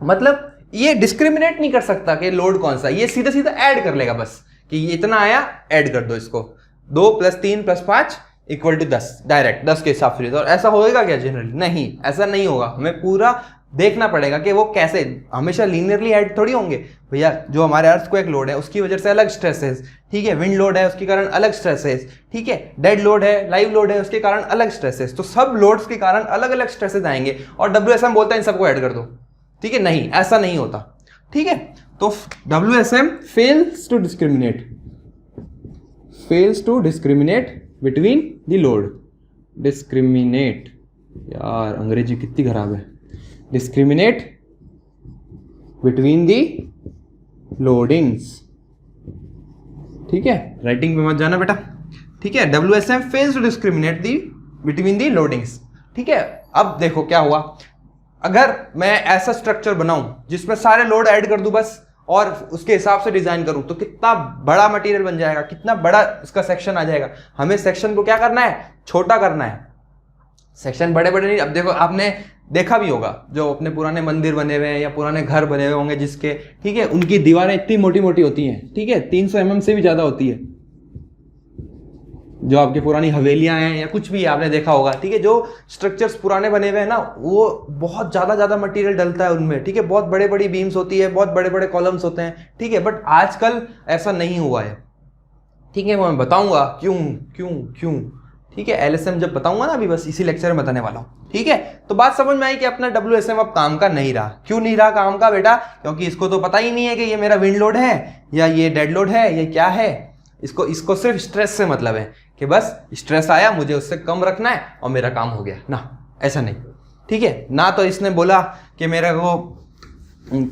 [SPEAKER 2] मतलब ये डिस्क्रिमिनेट नहीं कर सकता कि लोड कौन सा, ये सीधा सीधा ऐड कर लेगा बस कि ये इतना आया, ऐड कर दो इसको, 2 + 3 + 5 = 10, डायरेक्ट 10 के हिसाब से। और ऐसा होएगा क्या जनरली? नहीं, ऐसा नहीं होगा, हमें पूरा देखना पड़ेगा कि वो कैसे, हमेशा लीनियरली ऐड थोड़ी होंगे भैया। जो हमारे अर्थक्वेक लोड है उसकी वजह से अलग स्ट्रेसेस, ठीक है, विंड लोड है उसके कारण अलग स्ट्रेसेस, ठीक है, डेड लोड है, लाइव लोड है उसके कारण अलग स्ट्रेसेस, तो सब लोड्स के कारण अलग अलग स्ट्रेसेस आएंगे और WSM बोलता है इन सबको ऐड कर दो, ठीक है, नहीं, ऐसा नहीं होता, ठीक है। तो WSM fails to discriminate between the load, discriminate, यार अंग्रेजी कितनी खराब है, discriminate between the loadings, ठीक है, राइटिंग पे मत जाना बेटा, ठीक है। WSM fails to discriminate between the loadings, ठीक है। अब देखो क्या हुआ, अगर मैं ऐसा स्ट्रक्चर बनाऊं जिसमें सारे लोड ऐड कर दूं बस और उसके हिसाब से डिजाइन करूं, तो कितना बड़ा मटेरियल बन जाएगा, कितना बड़ा इसका सेक्शन आ जाएगा। हमें सेक्शन को क्या करना है, छोटा करना है, सेक्शन बड़े बड़े नहीं। अब देखो आपने देखा भी होगा जो अपने पुराने मंदिर बने हुए हैं या पुराने घर बने हुए होंगे जिसके, ठीक है, उनकी दीवारें इतनी मोटी मोटी होती हैं, ठीक है, 300 mm से भी ज्यादा होती है, जो आपकी पुरानी हवेलियां हैं या कुछ भी आपने देखा होगा, ठीक है, जो स्ट्रक्चर्स पुराने बने हुए हैं ना, वो बहुत ज़्यादा मटेरियल डलता है उनमें, ठीक है, बहुत बड़े बड़ी बीम्स होती है, बहुत बड़े बड़े कॉलम्स होते हैं, ठीक है, बट आजकल ऐसा नहीं हुआ है, ठीक है, मैं बताऊंगा क्यों क्यों क्यों, ठीक है, LSM जब बताऊंगा ना, अभी बस इसी लेक्चर में बताने वाला हूँ, ठीक है। तो बात समझ में आई कि अपना WSM अब काम का नहीं रहा। क्यों नहीं रहा काम का बेटा? क्योंकि इसको तो पता ही नहीं है कि ये मेरा विंड लोड है या ये डेड लोड है, ये क्या है। इसको सिर्फ स्ट्रेस से मतलब है कि बस स्ट्रेस आया, मुझे उससे कम रखना है और मेरा काम हो गया ना, ऐसा नहीं, ठीक है ना। तो इसने बोला कि मेरे को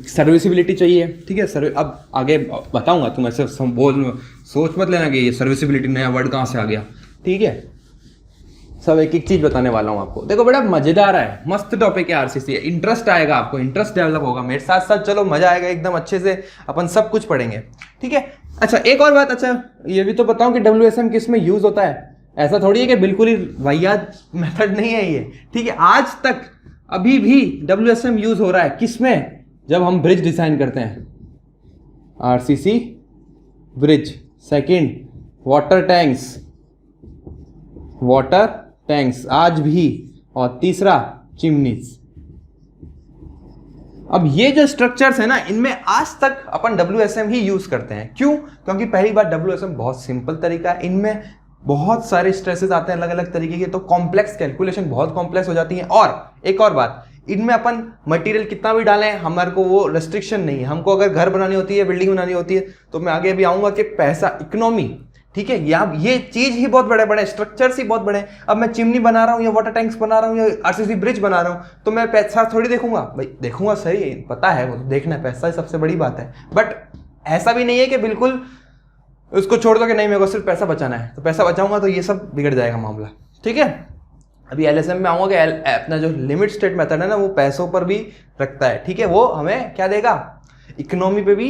[SPEAKER 2] सर्विसिबिलिटी चाहिए, ठीक है, अब आगे बताऊंगा, तुम ऐसे सोच मत लेना कि ये सर्विसिबिलिटी नया वर्ड कहाँ से आ गया, ठीक है, सब एक एक चीज बताने वाला हूँ आपको। देखो बड़ा मजेदार है, मस्त टॉपिक है RCC, इंटरेस्ट आएगा आपको, इंटरेस्ट डेवलप होगा मेरे साथ साथ, चलो मजा आएगा एकदम अच्छे से, अपन सब कुछ पढ़ेंगे, ठीक है। अच्छा एक और बात, अच्छा ये भी तो बताऊं कि WSM किस में यूज होता है। ऐसा थोड़ी है कि बिल्कुल ही वाहियात मेथड नहीं है ये, ठीक है। आज तक अभी भी WSM यूज हो रहा है, किस में? जब हम ब्रिज डिजाइन करते हैं, RCC bridge, second water tanks आज भी, और तीसरा चिमनीज। अब ये जो स्ट्रक्चर्स है ना, इनमें आज तक अपन WSM ही यूज करते हैं। क्यों? क्योंकि पहली बात WSM बहुत सिंपल तरीका है, इनमें बहुत सारे स्ट्रेसेस आते हैं अलग अलग तरीके के, तो कॉम्प्लेक्स कैलकुलेशन बहुत कॉम्प्लेक्स हो जाती है। और एक और बात, इनमें अपन मटेरियल कितना भी डालें, हमारे को वो रेस्ट्रिक्शन नहीं है। हमको अगर घर बनानी होती है, बिल्डिंग बनानी होती है, तो मैं आगे भी आऊंगा कि पैसा, इकोनॉमी, ठीक है, ये चीज ही बहुत बड़े बड़े स्ट्रक्चर्स ही बहुत बड़े। अब मैं चिमनी बना रहा हूँ या वाटर टैंक्स बना रहा हूँ या RCC ब्रिज बना रहा हूँ, तो मैं पैसा थोड़ी देखूंगा, भाई देखूंगा सही, पता है वो देखना है, पैसा ही सबसे बड़ी बात है। बट ऐसा भी नहीं है कि बिल्कुल उसको छोड़ दो कि नहीं मेरे को सिर्फ पैसा बचाना है, तो पैसा बचाऊंगा तो ये सब बिगड़ जाएगा मामला, ठीक है। अभी LSM में आऊंगा कि अपना जो लिमिट स्टेट मेथड है ना, वो पैसों पर भी रखता है, ठीक है, वो हमें क्या देगा, इकोनॉमी पे भी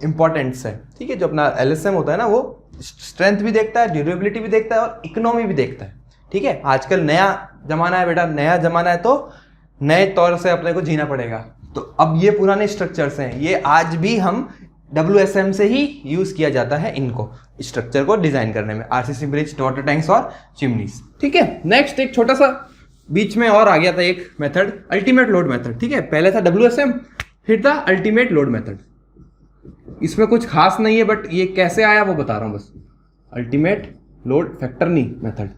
[SPEAKER 2] इंपॉर्टेंस है, ठीक है। जो अपना LSM होता है ना, वो स्ट्रेंथ भी देखता है, ड्यूरेबिलिटी भी देखता है और इकोनॉमी भी देखता है, ठीक है। आजकल नया जमाना है बेटा, नया जमाना है, तो नए तौर से अपने को जीना पड़ेगा। तो अब ये पुराने स्ट्रक्चर्स हैं, ये आज भी हम WSM से ही यूज किया जाता है इनको, स्ट्रक्चर को डिजाइन करने में, RCC ब्रिज, वाटर टैंक्स और चिमनीज, ठीक है। नेक्स्ट एक छोटा सा बीच में और आ गया था एक मेथड, अल्टीमेट लोड मेथड, ठीक है। पहले था WSM, फिर था अल्टीमेट लोड मेथड। इसमें कुछ खास नहीं है, बट ये कैसे आया वो बता रहा हूं बस। अल्टीमेट लोड फैक्टर नहीं मेथड,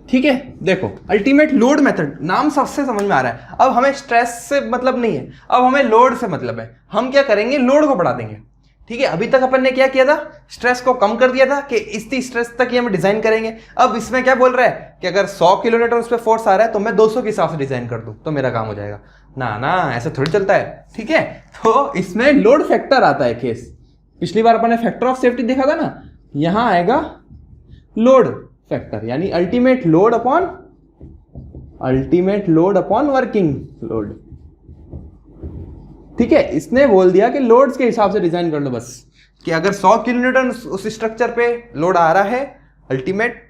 [SPEAKER 2] ठीक है। देखो अल्टीमेट लोड मेथड, नाम सबसे समझ में आ रहा है। अब हमें स्ट्रेस से मतलब नहीं है, अब हमें लोड से मतलब है। हम क्या करेंगे, लोड को बढ़ा देंगे, ठीक है। अभी तक अपन ने क्या किया था, स्ट्रेस को कम कर दिया था कि इतनी स्ट्रेस तक ही हम डिजाइन करेंगे। अब इसमें क्या बोल रहा है कि अगर 100 किलोमीटर उस पर फोर्स आ रहा है, तो मैं 200 के हिसाब से डिजाइन कर दूं तो मेरा काम हो जाएगा। ना ऐसा थोड़ी चलता है, ठीक है। तो इसमें लोड फैक्टर आता है केस। पिछली बार अपन ने फैक्टर ऑफ सेफ्टी देखा था ना, यहां आएगा लोड फैक्टर, यानी ultimate load upon working load, ठीक है। इसने बोल दिया कि लोड्स के हिसाब से डिजाइन कर लो बस, कि अगर 100 किलोन्यूटन उस स्ट्रक्चर पे लोड आ रहा है अल्टीमेट,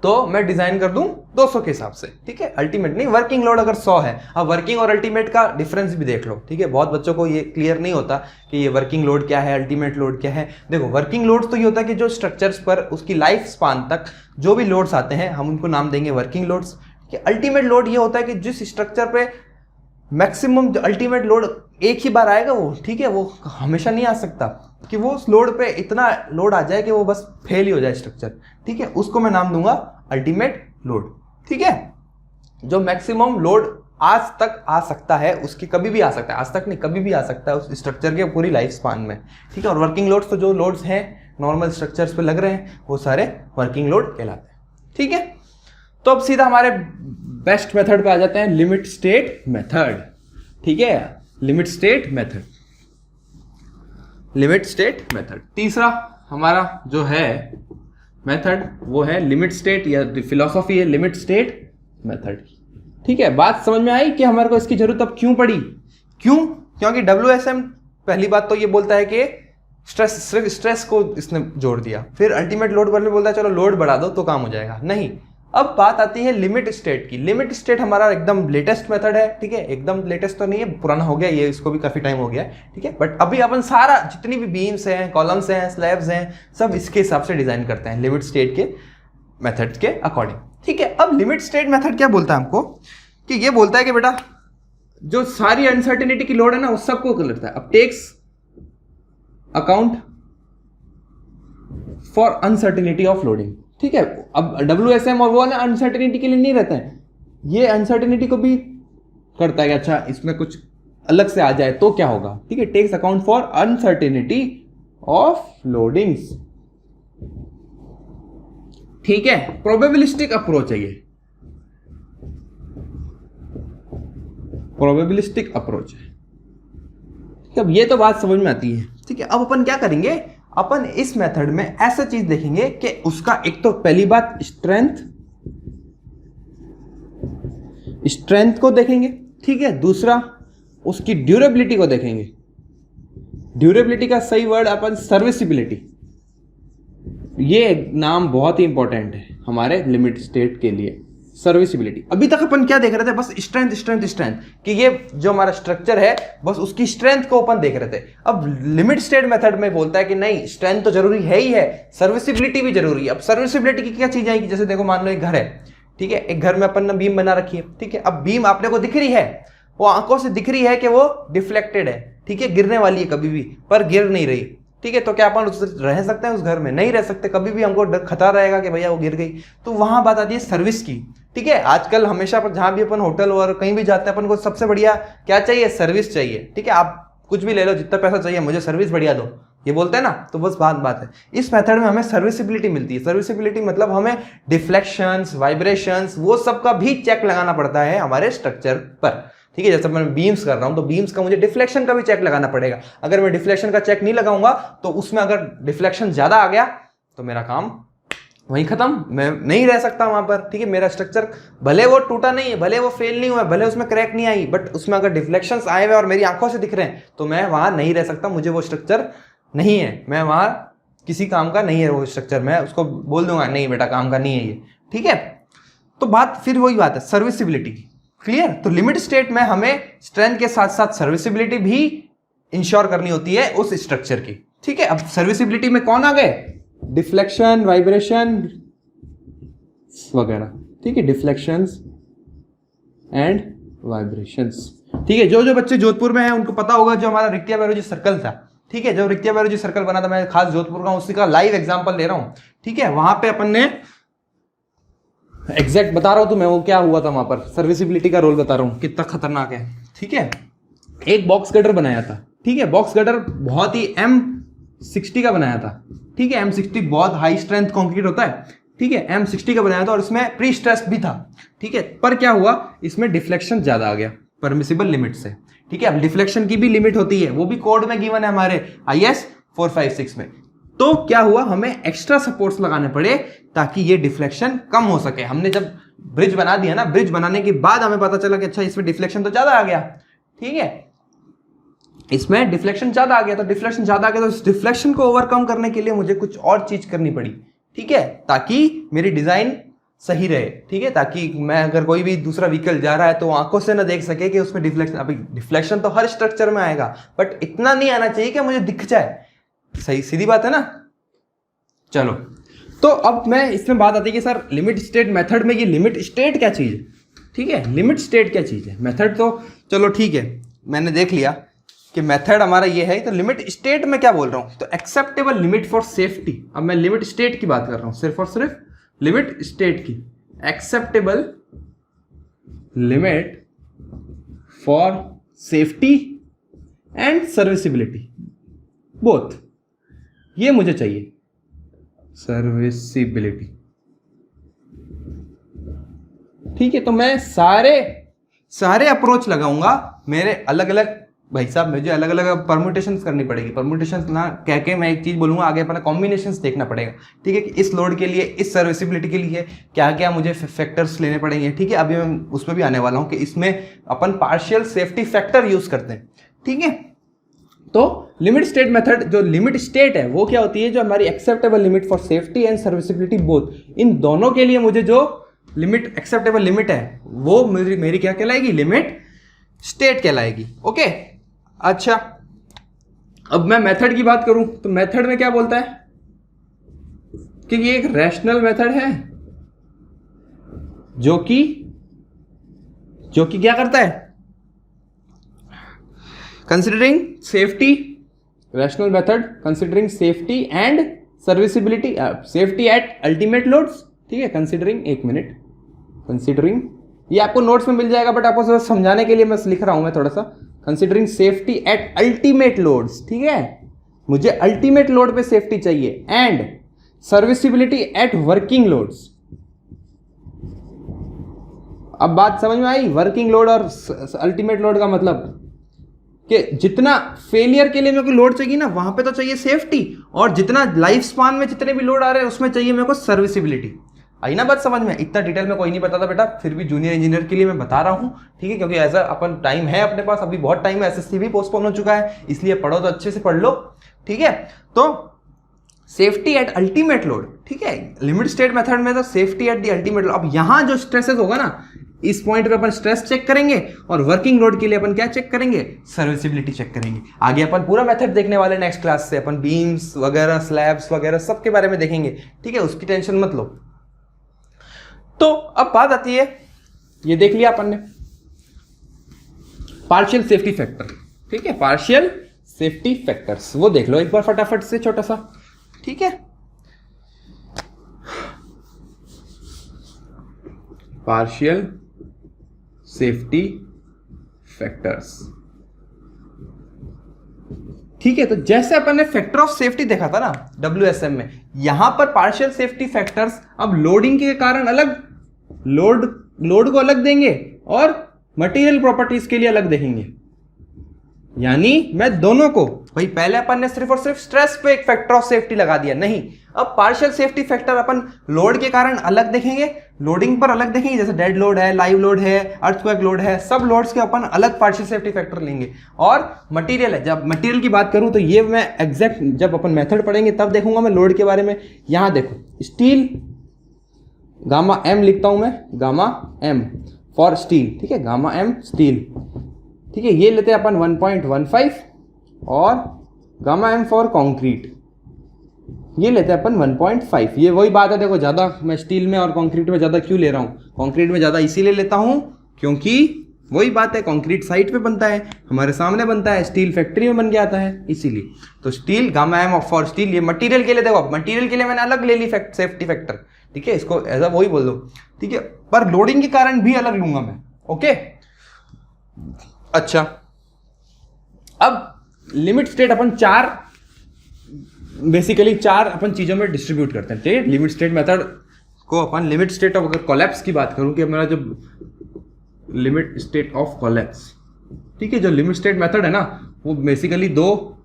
[SPEAKER 2] तो मैं डिजाइन कर दूं 200 के हिसाब से, ठीक है। अल्टीमेट नहीं, वर्किंग लोड अगर 100 है। अब वर्किंग और अल्टीमेट का डिफरेंस भी देख लो, ठीक है। बहुत बच्चों को ये क्लियर नहीं होता कि ये वर्किंग लोड क्या है, अल्टीमेट लोड क्या है। देखो वर्किंग लोड तो ये होता है कि जो स्ट्रक्चर्स पर उसकी लाइफ स्पान तक जो भी लोड्स आते हैं, हम उनको नाम देंगे वर्किंग लोड्स। अल्टीमेट लोड ये होता है कि जिस स्ट्रक्चर पे मैक्सिमम अल्टीमेट लोड एक ही बार आएगा वो, ठीक है, वो हमेशा नहीं आ सकता, कि वो उस लोड पे इतना लोड आ जाए कि वो बस फेल ही हो जाए स्ट्रक्चर, ठीक है। उसको मैं नाम दूंगा अल्टीमेट लोड, ठीक है। जो मैक्सिमम लोड आज तक आ सकता है, उसकी कभी भी आ सकता है, आज तक नहीं कभी भी आ सकता है उस स्ट्रक्चर के पूरी लाइफ स्पान में, ठीक है। और वर्किंग लोड्स तो जो लोड्स हैं नॉर्मल स्ट्रक्चर्स पे लग रहे हैं, वो सारे वर्किंग लोड कहलाते हैं, ठीक है। तो अब सीधा हमारे बेस्ट मेथड पे आ जाते हैं, लिमिट स्टेट मेथड, ठीक है। लिमिट स्टेट मेथड तीसरा हमारा जो है मेथड, वो है लिमिट स्टेट, या फिलॉसफी है लिमिट स्टेट मेथड, ठीक है। बात समझ में आई कि हमारे को इसकी जरूरत अब क्यों पड़ी? क्योंकि WSM पहली बात तो ये बोलता है कि स्ट्रेस को इसने जोड़ दिया, फिर अल्टीमेट लोड पर बोलता है चलो लोड बढ़ा दो तो काम हो जाएगा। नहीं, अब बात आती है लिमिट स्टेट की। लिमिट स्टेट हमारा एकदम लेटेस्ट मेथड है, ठीक है, एकदम लेटेस्ट तो नहीं है, पुराना हो गया ये, इसको भी काफी टाइम हो गया है, ठीक है, बट अभी अपन सारा जितनी भी बीम्स हैं, कॉलम्स हैं, स्लैब्स हैं, सब इसके हिसाब से डिजाइन करते हैं लिमिट स्टेट के मेथड के अकॉर्डिंग, ठीक है। अब लिमिट स्टेट मेथड क्या बोलता है हमको, कि ये बोलता है कि बेटा जो सारी अनसर्टेनिटी की लोड है ना उस सबको करता है। अब takes account for uncertainty of loading, ठीक है। अब WSM और वो ना अनसर्टेनिटी के लिए नहीं रहता है, ये अनसर्टेनिटी को भी करता है कि अच्छा इसमें कुछ अलग से आ जाए तो क्या होगा, ठीक है। Takes account for uncertainty of loadings, ठीक है। प्रोबेबिलिस्टिक अप्रोच है ये, प्रोबेबिलिस्टिक अप्रोच है। अब ये तो बात समझ में आती है, ठीक है। अब अपन क्या करेंगे, अपन इस मेथड में ऐसा चीज देखेंगे कि उसका एक तो पहली बात स्ट्रेंथ को देखेंगे, ठीक है। दूसरा उसकी ड्यूरेबिलिटी को देखेंगे। ड्यूरेबिलिटी का सही वर्ड अपन सर्विसिबिलिटी, ये नाम बहुत ही इंपॉर्टेंट है हमारे लिमिट स्टेट के लिए, सर्विसिबिलिटी। अभी तक अपन क्या देख रहे थे, बस स्ट्रेंथ स्ट्रेंथ स्ट्रेंथ, कि ये जो हमारा स्ट्रक्चर है बस उसकी स्ट्रेंथ को अपन देख रहे थे। अब लिमिट स्टेट मेथड में बोलता है कि नहीं, स्ट्रेंथ तो जरूरी है ही है, सर्विसिबिलिटी भी जरूरी है। अब सर्विसिबिलिटी की क्या चीज आएगी, जैसे देखो मान लो एक घर है, ठीक है, एक घर में अपन ने बीम बना रखी है, ठीक है। अब बीम आपने को दिख रही है, वो आंखों से दिख रही है कि वो डिफ्लेक्टेड है, ठीक है, गिरने वाली है कभी भी, पर गिर नहीं रही, ठीक है। तो क्या अपन उससे रह सकते हैं उस घर में, नहीं रह सकते, कभी भी हमको खतरा रहेगा कि भैया वो गिर गई। तो वहां बात आती है सर्विस की, ठीक है। आजकल हमेशा पर जहां भी अपन होटल और कहीं भी जाते हैं अपन को सबसे बढ़िया क्या चाहिए, सर्विस चाहिए, ठीक है। आप कुछ भी ले लो, जितना पैसा चाहिए, मुझे सर्विस बढ़िया दो, ये बोलते हैं ना, तो बस बात है। इस मेथड में हमें सर्विसिबिलिटी मिलती है। सर्विसिबिलिटी मतलब हमें डिफ्लेक्शंस, वाइब्रेशंस, वो सब का भी चेक लगाना पड़ता है हमारे स्ट्रक्चर पर, ठीक है। जैसे मैं बीम्स कर रहा हूं तो बीम्स का मुझे डिफ्लेक्शन का भी चेक लगाना पड़ेगा। अगर मैं डिफ्लेक्शन का चेक नहीं लगाऊंगा तो उसमें अगर डिफ्लेक्शन ज्यादा आ गया तो मेरा काम वहीं खत्म, मैं नहीं रह सकता वहां पर, ठीक है। मेरा स्ट्रक्चर भले वो टूटा नहीं है, भले वो फेल नहीं हुआ, भले उसमें क्रैक नहीं आई, बट उसमें अगर डिफ्लेक्शंस आए हुए और मेरी आंखों से दिख रहे हैं तो मैं वहां नहीं रह सकता, मुझे वो स्ट्रक्चर नहीं है, मैं वहां किसी काम का नहीं है वो स्ट्रक्चर, मैं उसको बोल दूंगा नहीं बेटा काम का नहीं है ये, ठीक है। तो बात फिर वही बात है सर्विसिबिलिटी की, क्लियर। तो लिमिट स्टेट में हमें स्ट्रेंथ के साथ साथ सर्विसिबिलिटी भी इंश्योर करनी होती है उस स्ट्रक्चर की, ठीक है। अब सर्विसिबिलिटी में कौन आ गए, डिफ्लेक्शन, वाइब्रेशन वगैरह, ठीक है, डिफ्लेक्शंस एंड वाइब्रेशंस, ठीक है। जो बच्चे जोधपुर में हैं उनको पता होगा जो हमारा रिक्तिया बैरोजी सर्कल था, ठीक है, जो रिक्तिया बैरोजी सर्कल बना था, मैं खास जोधपुर का उसी का लाइव एग्जांपल ले रहा हूं, ठीक है। वहां पे अपन ने एग्जैक्ट बता रहा हूं तुम्हें वो क्या हुआ था वहां पर, सर्विसिबिलिटी का रोल बता रहा हूं कितना खतरनाक है, ठीक है। एक बॉक्स गटर बनाया था, ठीक है, बॉक्स गटर बहुत ही M60 का बनाया था, ठीक है। M60 बहुत हाई स्ट्रेंथ कंक्रीट होता है, ठीक है, M60 का बनाया था और इसमें प्री स्ट्रेस भी था, ठीक है। पर क्या हुआ, इसमें डिफ्लेक्शन ज्यादा आ गया परमिसिबल लिमिट से, ठीक है। अब डिफ्लेक्शन की भी लिमिट होती है, वो भी कोड में गिवन है हमारे IS 456 में। तो क्या हुआ, हमें एक्स्ट्रा सपोर्ट्स लगाने पड़े ताकि ये डिफ्लेक्शन कम हो सके। हमने जब ब्रिज बना दिया ना, ब्रिज बनाने के बाद हमें पता चला कि अच्छा इसमें डिफ्लेक्शन तो ज्यादा आ गया, ठीक है, इसमें डिफ्लेक्शन ज्यादा आ गया। तो डिफ्लेक्शन ज्यादा आ गया तो इस डिफ्लेक्शन को ओवरकम करने के लिए मुझे कुछ और चीज करनी पड़ी, ठीक है, ताकि मेरी डिजाइन सही रहे, ठीक है, ताकि मैं अगर कोई भी दूसरा व्हीकल जा रहा है तो आंखों से ना देख सके कि उसमें डिफ्लेक्शन। अभी डिफ्लेक्शन तो हर स्ट्रक्चर में आएगा, बट इतना नहीं आना चाहिए कि मुझे दिख जाए, सही सीधी बात है ना। चलो, तो अब मैं इसमें बात आती है कि सर लिमिट स्टेट मेथड में ये लिमिट स्टेट क्या चीज है, ठीक है, लिमिट स्टेट क्या चीज है। मेथड तो चलो ठीक है, मैंने देख लिया कि मेथड हमारा ये है, तो लिमिट स्टेट में क्या बोल रहा हूं, तो एक्सेप्टेबल लिमिट फॉर सेफ्टी। अब मैं लिमिट स्टेट की बात कर रहा हूं, सिर्फ और सिर्फ लिमिट स्टेट की, acceptable limit for safety and serviceability both, ये मुझे चाहिए, सर्विसिबिलिटी, ठीक है। तो मैं सारे अप्रोच लगाऊंगा, मेरे अलग अलग, भाई साहब मुझे अलग अलग परम्यूटेशंस करनी पड़ेगी। परम्यूटेशंस ना कह के मैं एक चीज बोलूंगा, आगे अपना कॉम्बिनेशंस देखना पड़ेगा, ठीक है, कि इस लोड के लिए, इस सर्विसिबिलिटी के लिए क्या क्या मुझे फैक्टर्स लेने पड़ेंगे, ठीक है। अभी मैं उसमें भी आने वाला हूं कि इसमें अपन पार्शियल सेफ्टी फैक्टर यूज करते हैं, ठीक है। तो लिमिट स्टेट मेथड, जो लिमिट स्टेट है वो क्या होती है, जो हमारी acceptable limit for safety and serviceability both, इन दोनों के लिए मुझे जो लिमिट एक्सेप्टेबल लिमिट है वो मेरी क्या कहलाएगी, लिमिट स्टेट कहलाएगी। ओके अच्छा, अब मैं मेथड की बात करूं तो मेथड में क्या बोलता है कि ये एक रैशनल मेथड है जो कि क्या करता है, considering safety, rational method considering safety and serviceability, safety at ultimate loads. ठीक है, कंसिडरिंग, एक मिनट, कंसिडरिंग ये आपको नोट्स में मिल जाएगा बट आपको समझाने के लिए मैं लिख रहा हूं, मैं थोड़ा सा, considering safety at ultimate loads. ठीक है, मुझे अल्टीमेट लोड पे सेफ्टी चाहिए, and serviceability at working loads. अब बात समझ में आई, वर्किंग लोड और अल्टीमेट लोड का मतलब कि जितना फेलियर के लिए मेरे को लोड चाहिए ना वहां पे तो चाहिए सेफ्टी, और जितना लाइफ स्पान में जितने भी लोड आ रहे हैं उसमें चाहिए मेरे को सर्विसिबिलिटी। आई ना बात समझ में? इतना डिटेल में कोई नहीं बताता बेटा, फिर भी जूनियर इंजीनियर के लिए मैं बता रहा हूं। ठीक है, क्योंकि ऐसा अपन टाइम है अपने पास, अभी बहुत टाइम है, एसएससी भी पोस्टपोन हो चुका है, इसलिए पढ़ो तो अच्छे से पढ़ लो। ठीक है, तो सेफ्टी एट अल्टीमेट लोड, ठीक है, लिमिट स्टेट मेथड में तो safety at the ultimate load. अब यहां जो स्ट्रेसेस होगा ना, इस पॉइंट पे अपन स्ट्रेस चेक करेंगे, और वर्किंग लोड के लिए अपन क्या चेक करेंगे, सर्विसिबिलिटी चेक करेंगे। आगे अपन पूरा मेथड देखने वाले नेक्स्ट क्लास से, अपन बीम्स वगैरह, स्लैब्स वगैरह सबके बारे में देखेंगे। ठीक है, उसकी टेंशन मत लो। तो अब बात आती है, ये देख लिया अपन ने पार्शियल सेफ्टी फैक्टर। ठीक है, पार्शियल सेफ्टी फैक्टर्स वो देख लो एक बार फटाफट से, छोटा सा। ठीक है, पार्शियल सेफ्टी फैक्टर्स। ठीक है, तो जैसे अपन ने फैक्टर ऑफ सेफ्टी देखा था ना WSM में, यहां पर पार्शियल सेफ्टी फैक्टर्स अब लोडिंग के कारण अलग, लोड को अलग देंगे और मटेरियल प्रॉपर्टीज के लिए अलग देखेंगे। यानी मैं दोनों को, भाई पहले अपन ने सिर्फ और सिर्फ स्ट्रेस पे एक फैक्टर ऑफ सेफ्टी लगा दिया, नहीं, अब पार्शियल सेफ्टी फैक्टर अपन लोड के कारण अलग देखेंगे, लोडिंग पर अलग देखेंगे, जैसे डेड लोड है, लाइव लोड है, अर्थक्वेक लोड है, सब लोड्स के अपन अलग पार्शियल सेफ्टी फैक्टर लेंगे। और मटेरियल है, जब मटेरियल की बात करूं तो ये मैं एग्जैक्ट जब अपन मेथड पढ़ेंगे तब देखूंगा मैं लोड के बारे में। यहां देखो, स्टील गामा एम लिखता हूं मैं, गामा एम फॉर स्टील। ठीक है, गामा एम स्टील। ठीक है, ये लेते हैं अपन 1.15, और गामा एम फॉर कंक्रीट ये लेते हैं अपन 1.5। ये वही बात है, देखो ज्यादा मैं स्टील में और कंक्रीट में ज्यादा क्यों ले रहा हूँ, कंक्रीट में ज्यादा इसीलिए लेता हूँ क्योंकि वही बात है, कंक्रीट साइट पे बनता है, हमारे सामने बनता है, स्टील फैक्ट्री में बन के आता है, इसीलिए। तो steel gamma M for steel, ये मटेरियल के लिए, देखो मटेरियल के लिए मैंने अलग ले ली सेफ्टी फैक्टर। ठीक है, इसको ऐसा वही बोल दो। ठीक है, पर लोडिंग के कारण भी अलग लूंगा मैं। ओके, अच्छा, अब लिमिट स्टेट अपन बेसिकली चार अपन चीजों में डिस्ट्रीब्यूट करते हैं। ठीक है, लिमिट स्टेट मेथड को अपन लिमिट स्टेट ऑफ, अगर कोलैप्स की बात करूं कि मेरा जो लिमिट स्टेट ऑफ कोलैप्स, ठीक है, जो लिमिट स्टेट मेथड है ना वो बेसिकली दो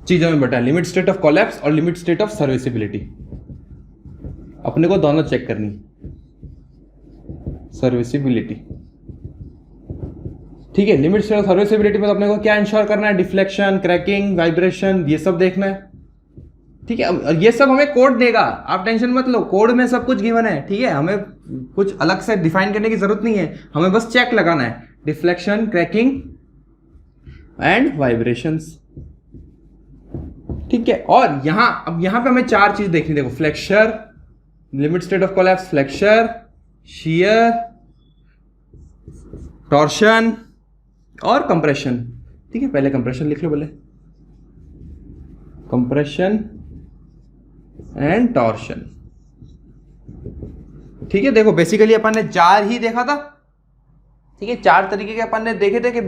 [SPEAKER 2] चीजों में बटा है, लिमिट स्टेट ऑफ कोलैप्स और लिमिट स्टेट ऑफ सर्विसिबिलिटी। अपने को दोनों चेक करनी, सर्विसिबिलिटी। ठीक है, लिमिट स्टेट ऑफ सर्विसिबिलिटी में तो अपने को क्या इंश्योर करना है, डिफ्लेक्शन, क्रैकिंग, वाइब्रेशन, ये सब देखना है। ठीक है, और ये सब हमें कोड देगा, आप टेंशन मत लो, कोड में सब कुछ गिवन है। ठीक है, हमें कुछ अलग से डिफाइन करने की जरूरत नहीं है, हमें बस चेक लगाना है, डिफ्लेक्शन, क्रैकिंग एंड वाइब्रेशंस। ठीक है, और अब यहां पे हमें चार चीज देखनी, देखो, flexure, limit state of collapse, flexure, shear, torsion और कंप्रेशन। ठीक है, पहले कंप्रेशन लिख लो, बोले कंप्रेशन एंड टॉर्शन। ठीक है, देखो बेसिकली अपन ने चार ही देखा था। ठीक है, चार तरीके के अपन ने देखे थे कि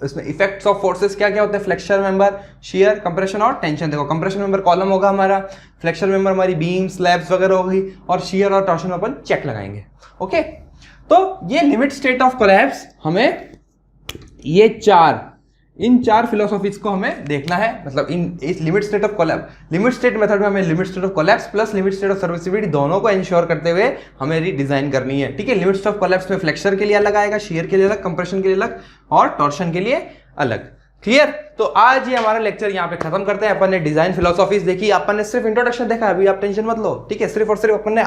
[SPEAKER 2] इसमें इफेक्ट्स ऑफ फोर्सेस क्या क्या होते हैं, फ्लेक्चर मेंबर, शियर, कंप्रेशन और टेंशन। देखो, कंप्रेशन मेंबर कॉलम होगा हमारा, फ्लेक्चर मेंबर हमारी बीम, स्लैब्स वगैरह होगी, और शियर और टॉर्शन अपन चेक लगाएंगे। ओके, तो ये लिमिट स्टेट ऑफ कोलैप्स हमें इन चार फिलोसॉफीज को हमें देखना है, मतलब इस limit state of collapse, limit state method में हमें limit state of collapse plus limit state of serviceability दोनों को इंश्योर करते हुए हमें डिजाइन करनी है। ठीक है, लिमिट स्टेट ऑफ कोलैप्स में फ्लेक्चर के लिए अलग आएगा, शियर के लिए अलग, कंप्रेशन के लिए अलग और टॉर्शन के लिए अलग। क्लियर? तो आज ये हमारा लेक्चर यहाँ पे खत्म करते हैं। अपन ने डिजाइन फिलोसॉफीज देखी, अपन ने सिर्फ इंट्रोडक्शन देखा है, अभी आप टेंशन मत लो, ठीक है? सिर्फ और सिर्फ अपन ने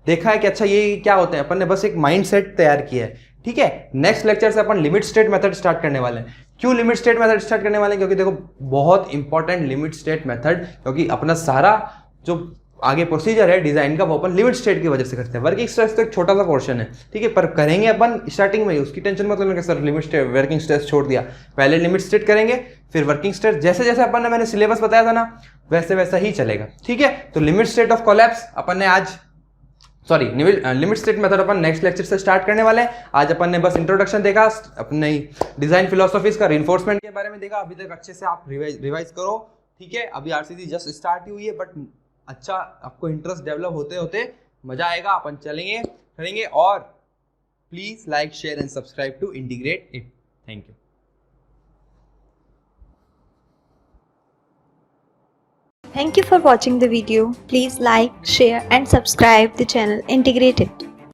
[SPEAKER 2] देखा है कि अच्छा ये क्या होते हैं, अपन ने बस एक माइंड सेट तैयार किया है, ठीक है? नेक्स्ट लेक्चर से अपन लिमिट स्टेट मेथड स्टार्ट करने वाले हैं। क्यों लिमिट स्टेट मेथड स्टार्ट करने वाले हैं? क्योंकि देखो बहुत इंपॉर्टेंट लिमिट स्टेट मेथड, क्योंकि अपना सारा जो आगे प्रोसीजर है डिजाइन का वो अपन लिमिट स्टेट की वजह से करते हैं। वर्किंग स्ट्रेस तो एक छोटा सा पोर्शन है, ठीक है, पर करेंगे अपन स्टार्टिंग में ही, उसकी टेंशन मत लेना कि sir limit state working stress छोड़ दिया। पहले लिमिट स्टेट करेंगे, फिर वर्किंग स्ट्रेस, जैसे जैसे अपन ने मैंने सिलेबस बताया था ना वैसे वैसा ही चलेगा, ठीक है? तो लिमिट स्टेट ऑफ कोलैप्स अपन ने आज लिमिट स्टेट मेथड अपन नेक्स्ट लेक्चर से स्टार्ट करने वाले हैं। आज अपन ने बस इंट्रोडक्शन देखा, अपने डिजाइन फिलोसॉफीज का रिइंफोर्समेंट के बारे में देखा। अभी तक अच्छे से आप रिवाइज करो, ठीक है? अभी आरसीसी जस्ट स्टार्ट ही हुई है, बट अच्छा आपको इंटरेस्ट डेवलप होते होते मजा आएगा, अपन चलेंगे करेंगे। और please like share and subscribe to integrate it. Thank you.
[SPEAKER 3] Thank you for watching the video. Please like, share and subscribe the channel Integrated.